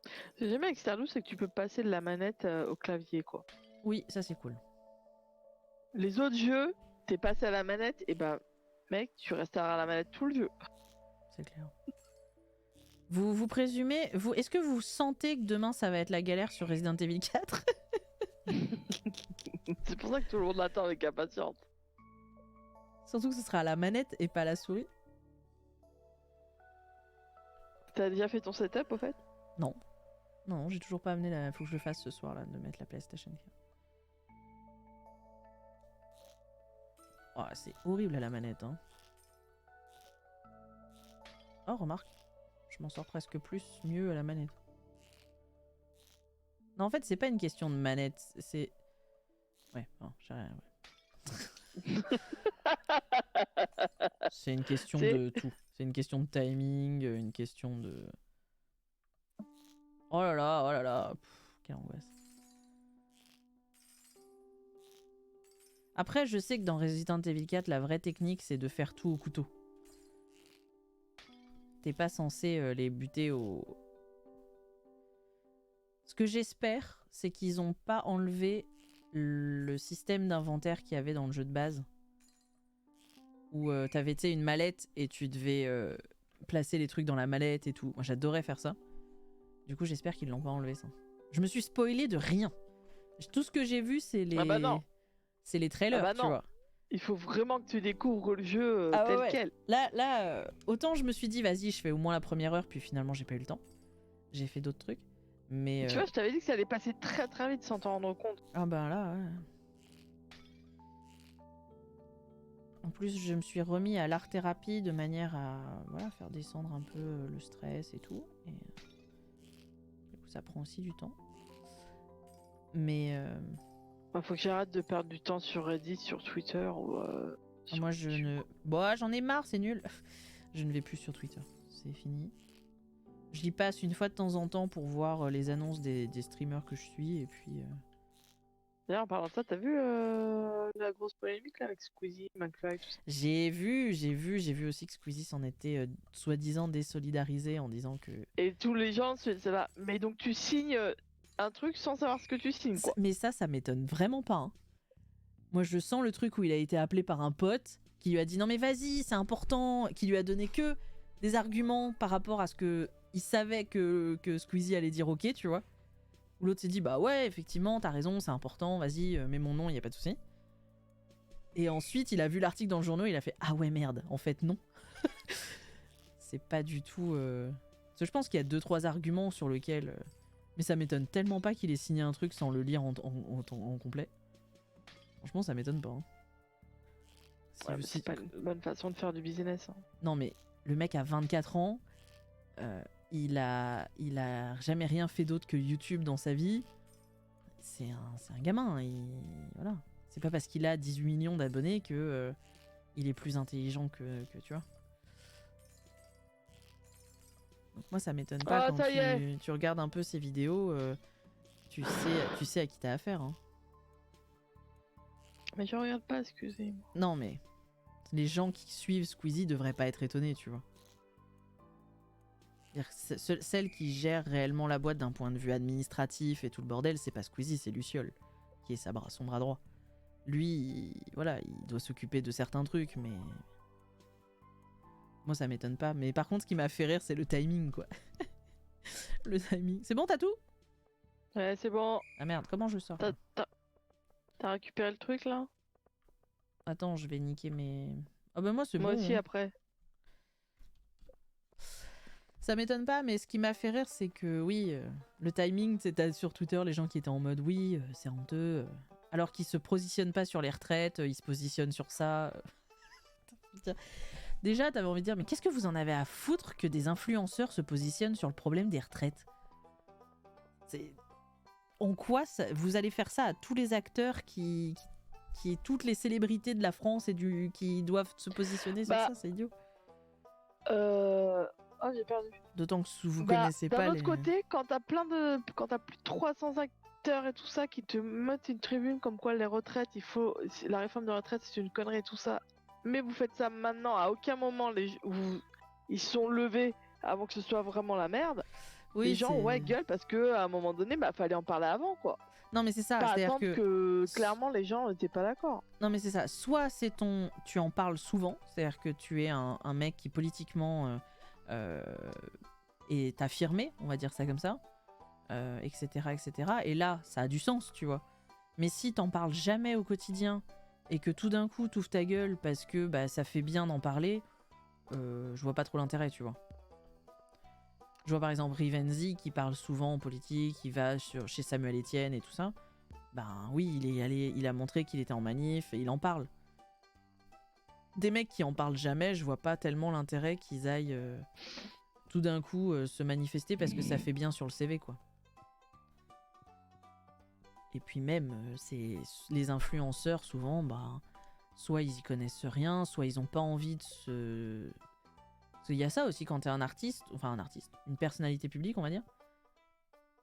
Ce que j'aime bien avec Stardew, c'est que tu peux passer de la manette au clavier, quoi. Oui, ça c'est cool. Les autres jeux, t'es passé à la manette, et bah, mec, tu resteras à la manette tout le jeu. C'est clair. Vous présumez... Est-ce que vous sentez que demain ça va être la galère sur Resident Evil 4? C'est pour ça que tout le monde l'attend avec impatience. Surtout que ce sera à la manette et pas à la souris. T'as déjà fait ton setup, au fait? Non. Non, j'ai toujours pas amené la... Faut que je le fasse ce soir là, de mettre la PlayStation 4. Oh, c'est horrible à la manette, hein. Oh, remarque. Je m'en sors presque mieux à la manette. Non, en fait, c'est pas une question de manette, c'est... Ouais, bon, j'ai rien, ouais. C'est une question de tout. C'est une question de timing, une question de... Oh là là, oh là là. Pff, quelle angoisse. Après, je sais que dans Resident Evil 4, la vraie technique, c'est de faire tout au couteau. T'es pas censé les buter au... Ce que j'espère, c'est qu'ils ont pas enlevé le système d'inventaire qu'il y avait dans le jeu de base. Où t'avais une mallette et tu devais placer les trucs dans la mallette et tout. Moi, j'adorais faire ça. Du coup, j'espère qu'ils l'ont pas enlevé, ça. Je me suis spoilé de rien. Tout ce que j'ai vu, c'est les... Ah bah non. C'est les trailers, ah bah tu non. vois. Il faut vraiment que tu découvres le jeu tel ouais. quel. Là autant je me suis dit, vas-y, je fais au moins la première heure, puis finalement, j'ai pas eu le temps. J'ai fait d'autres trucs. Mais Tu vois, je t'avais dit que ça allait passer très très vite sans t'en rendre compte. Ah bah là, ouais. En plus, je me suis remis à l'art-thérapie de manière à voilà, faire descendre un peu le stress et tout. Et du coup, ça prend aussi du temps. Mais Faut que j'arrête de perdre du temps sur Reddit, sur Twitter ou. Moi, je ne. Bon, j'en ai marre, c'est nul. Je ne vais plus sur Twitter. C'est fini. J'y passe une fois de temps en temps pour voir les annonces des streamers que je suis et puis. D'ailleurs, en parlant de ça, t'as vu la grosse polémique là avec Squeezie, McFly, tout ça? J'ai vu aussi que Squeezie s'en était soi-disant désolidarisé en disant que. Et tous les gens se disaient là, mais donc tu signes un truc sans savoir ce que tu signes, quoi. Mais ça m'étonne vraiment pas. Hein. Moi, je sens le truc où il a été appelé par un pote qui lui a dit non mais vas-y, c'est important, qui lui a donné que des arguments par rapport à ce que il savait que Squeezie allait dire ok, tu vois. Où l'autre s'est dit bah ouais, effectivement, t'as raison, c'est important, vas-y, mets mon nom, y a pas de souci. Et ensuite, il a vu l'article dans le journal, il a fait ah ouais merde, en fait non. C'est pas du tout. Parce que je pense qu'il y a 2-3 arguments sur lesquels. Mais ça m'étonne tellement pas qu'il ait signé un truc sans le lire en complet. Franchement, ça m'étonne pas. Hein. C'est pas une bonne façon de faire du business. Hein. Non, mais le mec a 24 ans. Il a jamais rien fait d'autre que YouTube dans sa vie. C'est un gamin. Voilà. C'est pas parce qu'il a 18 millions d'abonnés que il est plus intelligent que tu vois. Donc moi, ça m'étonne pas quand tu regardes un peu ses vidéos. tu sais à qui t'as affaire. Hein. Mais je regarde pas, excusez-moi. Non, mais les gens qui suivent Squeezie devraient pas être étonnés, tu vois. Celle qui gère réellement la boîte d'un point de vue administratif et tout le bordel, c'est pas Squeezie, c'est Luciole, qui est son bras droit. Lui, voilà, il doit s'occuper de certains trucs, mais... Moi, ça m'étonne pas. Mais par contre, ce qui m'a fait rire, c'est le timing, quoi. Le timing. C'est bon, t'as tout? Ouais, c'est bon. Ah merde, comment je sors? T'as récupéré le truc, là? Attends, je vais niquer mes... Ah bah moi, c'est bon. Moi aussi, hein. après. Ça m'étonne pas, mais ce qui m'a fait rire, c'est que oui, le timing, c'est sur Twitter les gens qui étaient en mode oui, c'est honteux, alors qu'ils se positionnent pas sur les retraites, ils se positionnent sur ça. Déjà, t'avais envie de dire, mais qu'est-ce que vous en avez à foutre que des influenceurs se positionnent sur le problème des retraites? C'est en quoi vous allez faire ça à tous les acteurs qui toutes les célébrités de la France et qui doivent se positionner sur ça, c'est idiot. Oh, j'ai perdu. D'autant que vous connaissez pas D'un autre côté, quand t'as plus de 300 acteurs et tout ça qui te mettent une tribune comme quoi les retraites, la réforme de retraite c'est une connerie et tout ça, mais vous faites ça maintenant, à aucun moment ils sont levés avant que ce soit vraiment la merde. Oui, les gens gueulent parce que à un moment donné, fallait en parler avant, quoi. Non mais c'est ça, pas c'est-à-dire attendre que clairement les gens n'étaient pas d'accord. Non mais c'est ça, soit tu en parles souvent, c'est-à-dire que tu es un mec qui politiquement est affirmé, on va dire ça comme ça, etc., etc. Et là, ça a du sens, tu vois. Mais si t'en parles jamais au quotidien et que tout d'un coup t'ouvres ta gueule parce que ça fait bien d'en parler, je vois pas trop l'intérêt, tu vois. Je vois par exemple Rivenzi qui parle souvent en politique, qui va chez Samuel Etienne et tout ça. Ben oui, il a montré qu'il était en manif et il en parle. Des mecs qui en parlent jamais, je vois pas tellement l'intérêt qu'ils aillent tout d'un coup se manifester parce que ça fait bien sur le CV, quoi. Et puis même, c'est les influenceurs souvent, soit ils y connaissent rien, soit ils ont pas envie de se... Parce qu'il y a ça aussi quand t'es un artiste, une personnalité publique, on va dire.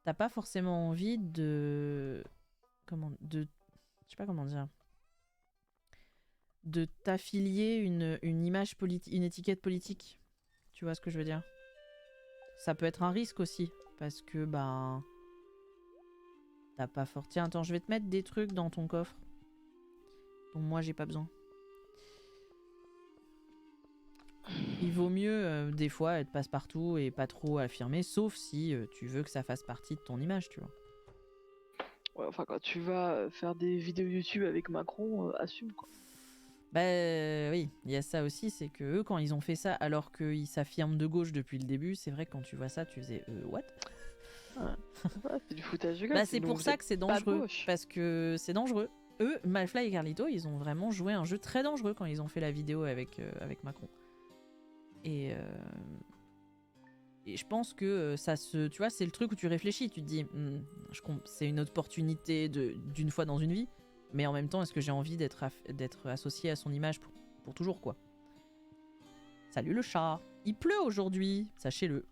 T'as pas forcément envie de... Je sais pas comment dire. De t'affilier une image politique, une étiquette politique. Tu vois ce que je veux dire? Ça peut être un risque aussi, parce que t'as pas fort. Tiens, attends, je vais te mettre des trucs dans ton coffre dont moi j'ai pas besoin. Il vaut mieux des fois être passe-partout et pas trop affirmer, sauf si tu veux que ça fasse partie de ton image, tu vois. Ouais, enfin quand tu vas faire des vidéos YouTube avec Macron, assume, quoi. Oui, il y a ça aussi, c'est que eux, quand ils ont fait ça, alors qu'ils s'affirment de gauche depuis le début, c'est vrai que quand tu vois ça, tu faisais what? Ouais, c'est du foutage de gueule. C'est pour ça que c'est dangereux, parce que c'est dangereux. Eux, Malfly et Carlito, ils ont vraiment joué un jeu très dangereux quand ils ont fait la vidéo avec Macron. Et je pense que tu vois, c'est le truc où tu réfléchis, tu te dis, c'est une opportunité d'une fois dans une vie, mais en même temps, est-ce que j'ai envie d'être associé à son image pour toujours, quoi. Salut le chat. Il pleut aujourd'hui, sachez-le.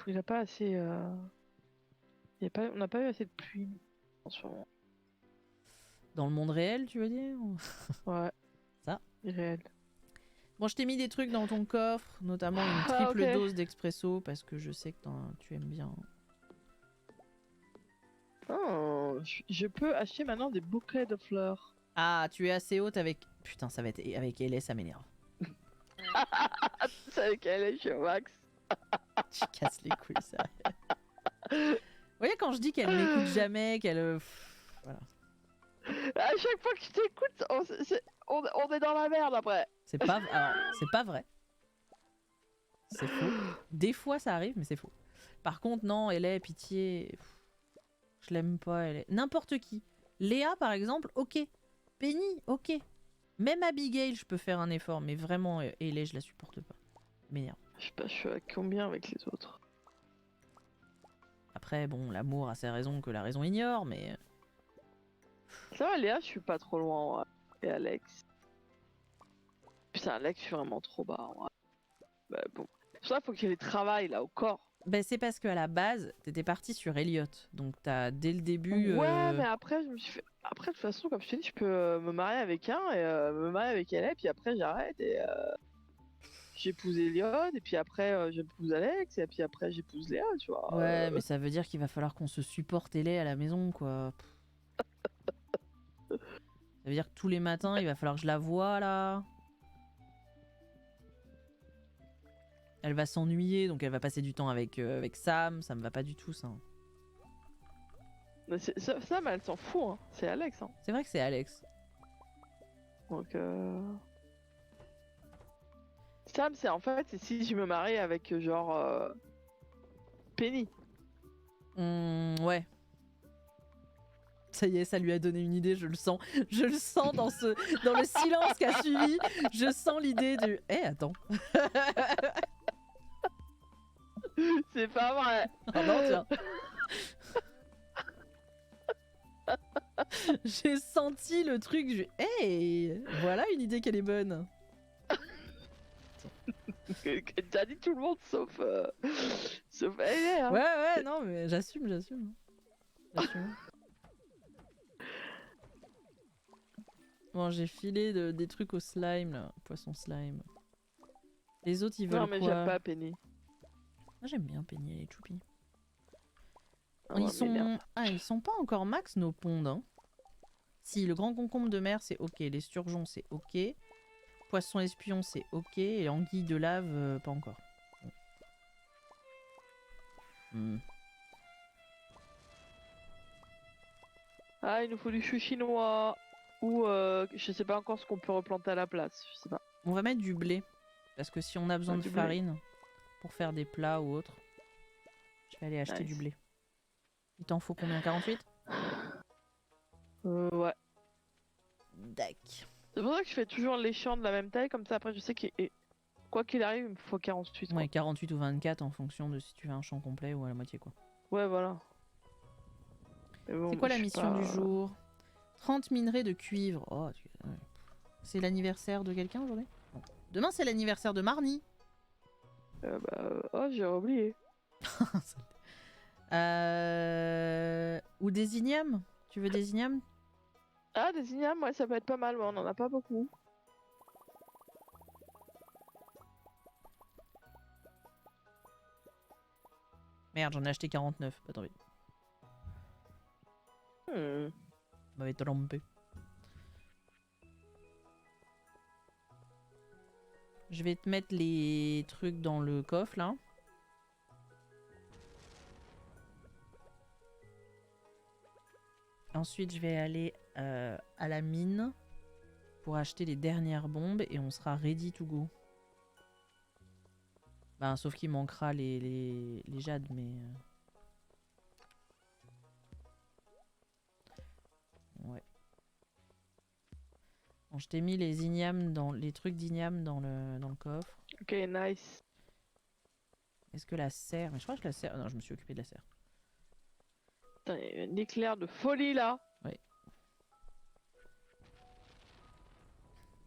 Il a pas assez... on n'a pas eu assez de pluie en ce moment. Dans le monde réel, tu veux dire? Ouais. Ça. Réel. Bon, je t'ai mis des trucs dans ton coffre, notamment une triple dose d'expresso, parce que je sais que tu aimes bien. Oh, je peux acheter maintenant des bouquets de fleurs. Ah, tu es assez haute avec... Putain, ça va être... Avec LS, ça m'énerve. C'est avec elle, je max. Tu casses les couilles, ça. Vous voyez, quand je dis qu'elle m'écoute jamais, qu'elle... Voilà. À chaque fois que je t'écoute, on est dans la merde après. C'est pas vrai. C'est faux. Des fois, ça arrive, mais c'est faux. Par contre, non, elle est pitié... Je l'aime pas, elle est... N'importe qui. Léa, par exemple, ok. Penny, ok. Même Abigail, je peux faire un effort, mais vraiment, Ellie, je la supporte pas. M'énerve. Je sais pas, je suis à combien avec les autres. Après, bon, l'amour a ses raisons que la raison ignore, mais... Ça va, Léa, je suis pas trop loin, ouais. Et Alex. Putain, Alex, je suis vraiment trop bas, ouais. Bah bon. Pour ça, faut qu'il y ait le travail, là, au corps. Ben, c'est parce qu'à la base, t'étais parti sur Elliot. Donc, t'as dès le début. Ouais, mais après, je me suis fait. Après, de toute façon, comme je t'ai dit, je peux me marier avec un et me marier avec elle, et puis après, j'arrête et j'épouse Elliot, et puis après, j'épouse Alex, et puis après, j'épouse Léa, tu vois. Ouais, mais ça veut dire qu'il va falloir qu'on se supporte Ellie à la maison, quoi. Ça veut dire que tous les matins, il va falloir que je la voie, là. Elle va s'ennuyer, donc elle va passer du temps avec Sam. Ça me va pas du tout, ça. Mais Sam, elle s'en fout, hein. C'est Alex, hein. C'est vrai que c'est Alex. Donc, Sam, c'est en fait, c'est si je me marie avec genre Penny. Ouais. Ça y est, ça lui a donné une idée, je le sens. Je le sens dans le silence qui a suivi. Je sens l'idée du... Attends. C'est pas vrai. Ah non, tiens. J'ai senti le truc. Voilà une idée qu'elle est bonne. T'as dit tout le monde sauf elle, hein. Ouais, non, mais j'assume. Bon, j'ai filé des trucs au slime, là. Poisson slime. Les autres, ils veulent Non, mais quoi? j'aime pas Penny. Moi, j'aime bien peigner les choupis. Ah, ouais, mais merde. Ils sont pas encore max nos pondes, hein. Si, le grand concombre de mer, c'est ok. Les sturgeons, c'est ok. Poisson espion, c'est ok. Et anguille de lave, pas encore. Bon. Ah, il nous faut du chou chinois. Ou je sais pas encore ce qu'on peut replanter à la place. Je sais pas. On va mettre du blé. Parce que si on a besoin de du blé. farine pour faire des plats ou autre, je vais aller acheter du blé. Il t'en faut combien? 48? Ouais. Dac. C'est pour ça que je fais toujours les champs de la même taille. Comme ça, après, je sais que quoi qu'il arrive, il me faut 48. Quoi. Ouais, 48 ou 24 en fonction de si tu veux un champ complet ou à la moitié, quoi. Ouais, voilà. Bon, c'est quoi la mission du jour? 30 minerais de cuivre. Oh, c'est l'anniversaire de quelqu'un aujourd'hui? Bon. Demain, c'est l'anniversaire de Marnie. Oh, j'ai oublié. Ou des ignames? Tu veux des ignames? Ah, des ignames, ouais, ça peut être pas mal, mais on en a pas beaucoup. Merde, j'en ai acheté 49. Pas tant pis. M'avait trompé. Je vais te mettre les trucs dans le coffre là. Ensuite, je vais aller à la mine pour acheter les dernières bombes et on sera ready to go. Ben, sauf qu'il manquera les jades, mais... Ouais. Bon, je t'ai mis les ignames les trucs d'igname dans le coffre. Ok, nice. Est-ce que la serre... Mais je crois que la serre... Non, je me suis occupé de la serre. Putain, il y a un éclair de folie là. Ouais.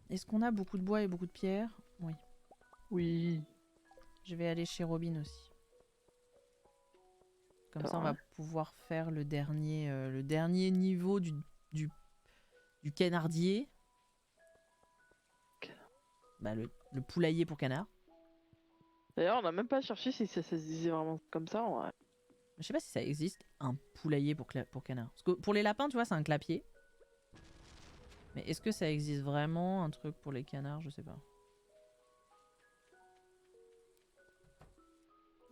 Est-ce qu'on a beaucoup de bois et beaucoup de pierres? Oui. Oui. Je vais aller chez Robin aussi. Comme ça, on va pouvoir faire le dernier niveau du canardier. Bah, le poulailler pour canard. D'ailleurs, on n'a même pas cherché si ça se disait vraiment comme ça. Ouais. Je sais pas si ça existe, un poulailler pour canard. Parce que pour les lapins, tu vois, c'est un clapier. Mais est-ce que ça existe vraiment, un truc pour les canards? Je sais pas.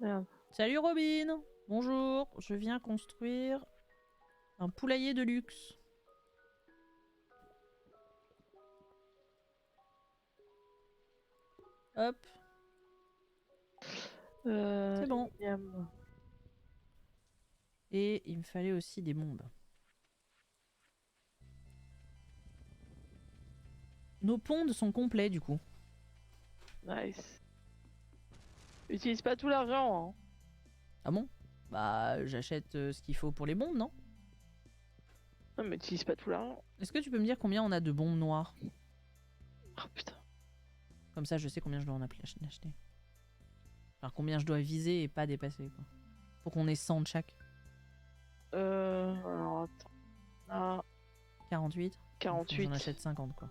Merde. Salut Robin! Bonjour, je viens construire un poulailler de luxe. Hop. C'est bon. Et il me fallait aussi des bombes. Nos pondes sont complets du coup. Nice. Utilise pas tout l'argent. Hein. Ah bon? Bah j'achète ce qu'il faut pour les bombes, non? Non mais utilise pas tout l'argent. Est-ce que tu peux me dire combien on a de bombes noires? Oh putain. Comme ça je sais combien je dois en acheter. Alors combien je dois viser et pas dépasser, quoi. Faut qu'on ait 100 de chaque. Alors attends. Ah, 48. 48. J'en achète 50, quoi.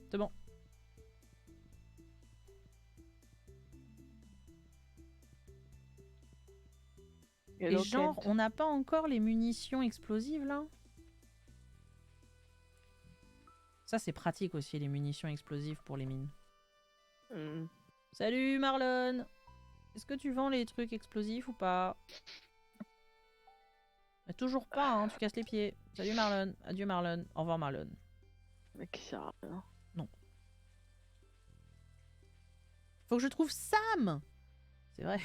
C'est bon. Et genre, on n'a pas encore les munitions explosives, là? Ça, c'est pratique aussi, les munitions explosives pour les mines. Salut, Marlon! Est-ce que tu vends les trucs explosifs ou pas? Mais toujours pas, hein, tu casses les pieds. Salut, Marlon. Adieu, Marlon. Au revoir, Marlon. Mec, qui sert à rien. Non. Faut que je trouve Sam! C'est vrai.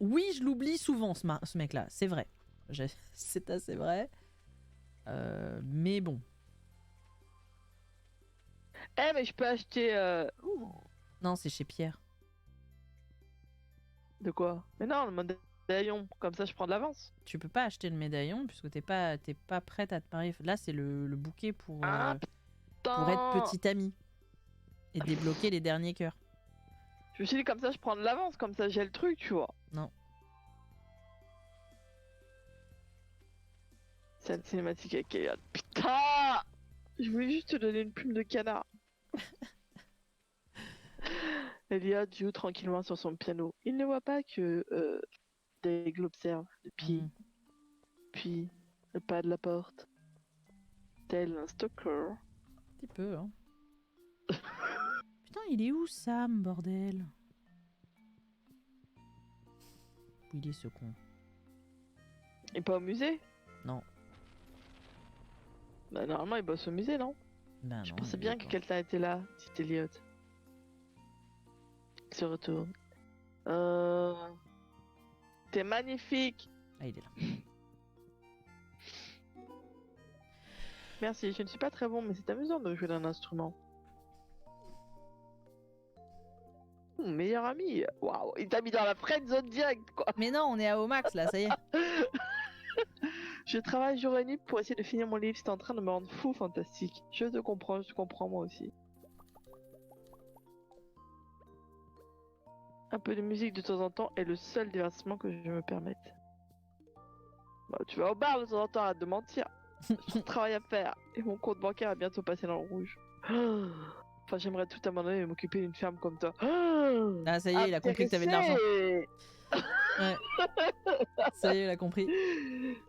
Oui, je l'oublie souvent, ce mec-là. C'est vrai. C'est assez vrai. Mais bon. Eh, mais je peux acheter... Non, c'est chez Pierre. De quoi? Mais non, le médaillon. Comme ça, je prends de l'avance. Tu peux pas acheter le médaillon puisque t'es pas prête à te marier. Là, c'est le bouquet pour être petite amie. Et débloquer les derniers cœurs. Je me suis dit, comme ça, je prends de l'avance. Comme ça, j'ai le truc, tu vois. Non. C'est une cinématique avec Elliot. Putain! Je voulais juste te donner une plume de canard. Elliot joue tranquillement sur son piano. Il ne voit pas que Daigle l'observe depuis puis le pas de la porte. Tel un stalker. Un petit peu, hein. Putain, il est où Sam, bordel? Où il est ce con? Il est pas au musée? Non. Bah normalement il bosse au musée, non? Ben Je non, pensais il bien est que pas. quelqu'un était là, dit Elliot. Il se retourne. T'es magnifique! Ah, il est là. Merci, je ne suis pas très bon, mais c'est amusant de jouer d'un instrument. Meilleur ami! Waouh, il t'a mis dans la friend zone direct, quoi! Mais non, on est à Omax là, ça y est. Je travaille jour et nuit pour essayer de finir mon livre, c'est en train de me rendre fou, fantastique. Je te comprends moi aussi. Un peu de musique de temps en temps est le seul divertissement que je me permette. Bah, tu vas au bar de temps en temps, arrête de mentir. J'ai du travail à faire et mon compte bancaire va bientôt passer dans le rouge. Enfin, j'aimerais tout abandonner et m'occuper d'une ferme comme toi. Ah, ça y est, il a compris que t'avais de l'argent. Ouais. Ça y est, il a compris.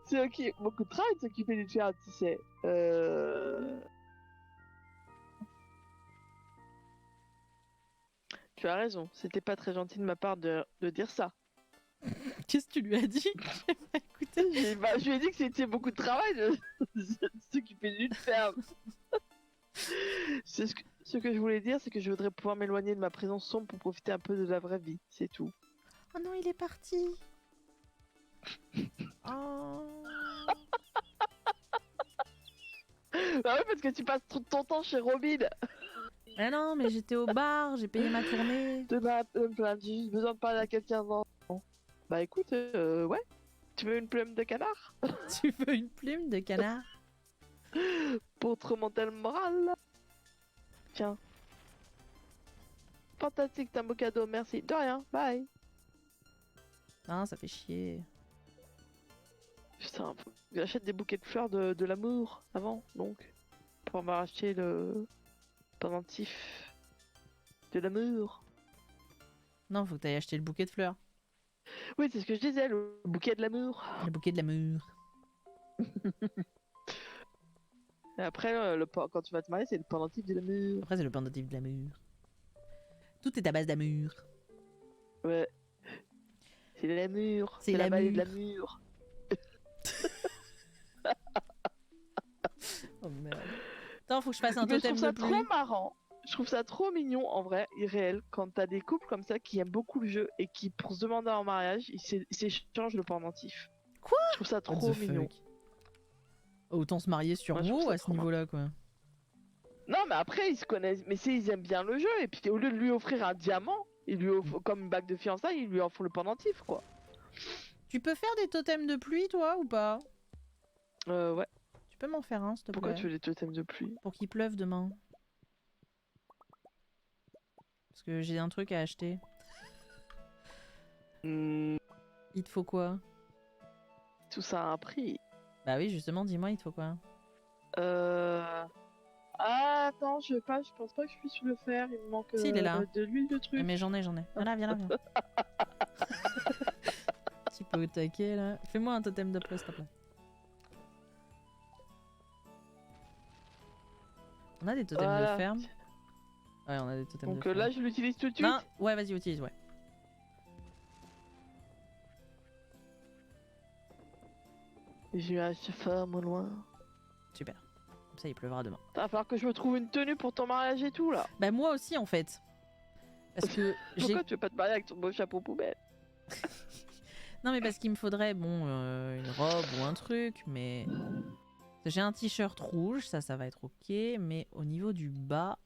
C'est ok, beaucoup de travail de s'occuper d'une ferme, tu sais. Tu as raison, c'était pas très gentil de ma part de dire ça. Qu'est-ce que tu lui as dit? J'ai pas écouté. Je lui ai dit que c'était beaucoup de travail de s'occuper d'une ferme. Ce que je voulais dire, c'est que je voudrais pouvoir m'éloigner de ma prison sombre pour profiter un peu de la vraie vie, c'est tout. Oh non, il est parti. Oh. Bah oui, parce que tu passes trop de ton temps chez Robin. Mais non, mais j'étais au bar, j'ai payé ma tournée. J'ai juste besoin de parler à quelqu'un d'autre. Bah écoute, ouais. Tu veux une plume de canard? Tu veux une plume de canard? Pour te remonter le moral. Tiens. Fantastique, t'as un beau cadeau, merci. De rien, bye. Ah, ça fait chier. Putain, j'achète des bouquets de fleurs de l'amour avant, donc. Pour avoir acheté le pendentif de l'amour. Non, faut que t'ailles acheter le bouquet de fleurs. Oui, c'est ce que je disais, le bouquet de l'amour. Le bouquet de l'amour. Et après, quand tu vas te marier, c'est le pendentif de l'amour. Après, c'est le pendentif de l'amour. Tout est à base d'amour. Ouais. C'est l'amour. C'est la vallée de l'amour. l'amour. Oh merde. Attends, faut que je fasse un Mais je totem trouve ça de pluie. trop marrant. Je trouve ça trop mignon en vrai, irréel, quand t'as des couples comme ça qui aiment beaucoup le jeu et qui, pour se demander en mariage, ils s'échangent le pendentif. Quoi? Je trouve ça What trop the mignon. fuck? Autant se marier sur Moi, je trouve WoW ça à ce trop niveau-là, quoi. Non, mais après, ils se connaissent, mais ils aiment bien le jeu, et puis au lieu de lui offrir un diamant, ils lui offrent, comme une bague de fiançailles, ils lui offrent le pendentif, quoi. Tu peux faire des totems de pluie, toi, ou pas? Ouais. Tu peux m'en faire un, s'il te Pourquoi plaît? tu veux des totems de pluie? Pour qu'il pleuve demain. Parce que j'ai un truc à acheter. Hmm, Il te faut quoi? tout ça a un prix. Bah oui, justement, dis-moi, il te faut quoi? Ah, attends, je pense pas que je puisse le faire. Il me manque Si, il est là. de l'huile de truc. Mais j'en ai. Viens là, viens là, viens. Petit peu au taquet, là. Fais-moi un totem de pluie, s'il te plaît. On a des totems Voilà. de ferme? Ouais, on a des totems de Donc ferme. là, je l'utilise tout de suite. Non, ouais, vas-y, utilise, ouais. J'ai un femme au loin. Super. Comme ça, il pleuvra demain. Il va falloir que je me trouve une tenue pour ton mariage et tout là. Bah moi aussi, en fait. Parce que j'ai... Pourquoi tu veux pas te marier avec ton beau chapeau poubelle? Non, mais parce qu'il me faudrait, bon, une robe ou un truc, mais... J'ai un t-shirt rouge, ça va être ok, mais au niveau du bas,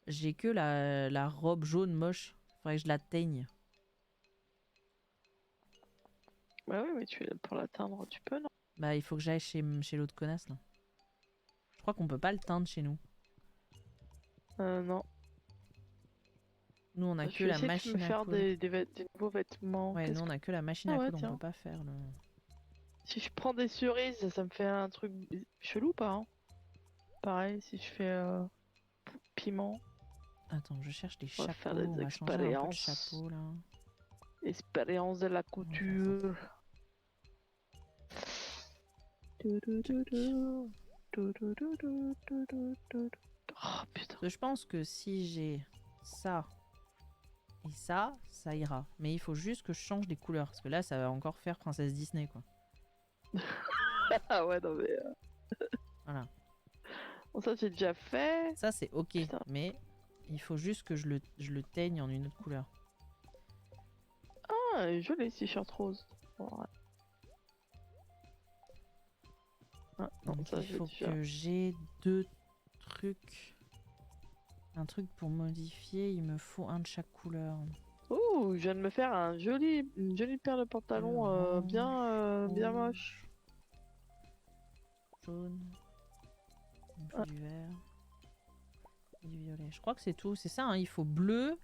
j'ai que la robe jaune moche. Faudrait que je la teigne. Bah oui, mais pour l'atteindre, tu peux, non? Bah, il faut que j'aille chez l'autre connasse, là. Je crois qu'on peut pas le teindre chez nous. Non. Nous, on a Je que vais la essayer de machine me à faire coudre. des nouveaux vêtements. Ouais, Qu'est-ce nous, on a que la machine Ah à ouais, coudre, on tiens. peut pas faire le... Si je prends des cerises, ça me fait un truc chelou, pas hein? Pareil, si je fais piment, Attends, je cherche des on va chapeaux, faire des on va changer un peu de expériences. chapeau, là. Expérience de la couture. Oh putain. Parce que je pense que si j'ai ça et ça ira. Mais il faut juste que je change des couleurs, parce que là, ça va encore faire princesse Disney, quoi. Ah ouais, non mais. Voilà. Bon, ça j'ai déjà fait. Ça, c'est ok, Putain. mais il faut juste que je le teigne en une autre couleur. Ah, joli t-shirt rose. Bon, ouais. Ah, non, Donc ça, il j'ai faut déjà. que j'ai 2 trucs. Un truc pour modifier, il me faut un de chaque couleur. Ouh, je viens de me faire une jolie paire de pantalons Orange, bien rouge, moche. Jaune. Il me faut du vert. Et du violet. Je crois que c'est tout. C'est ça, hein, il faut bleu,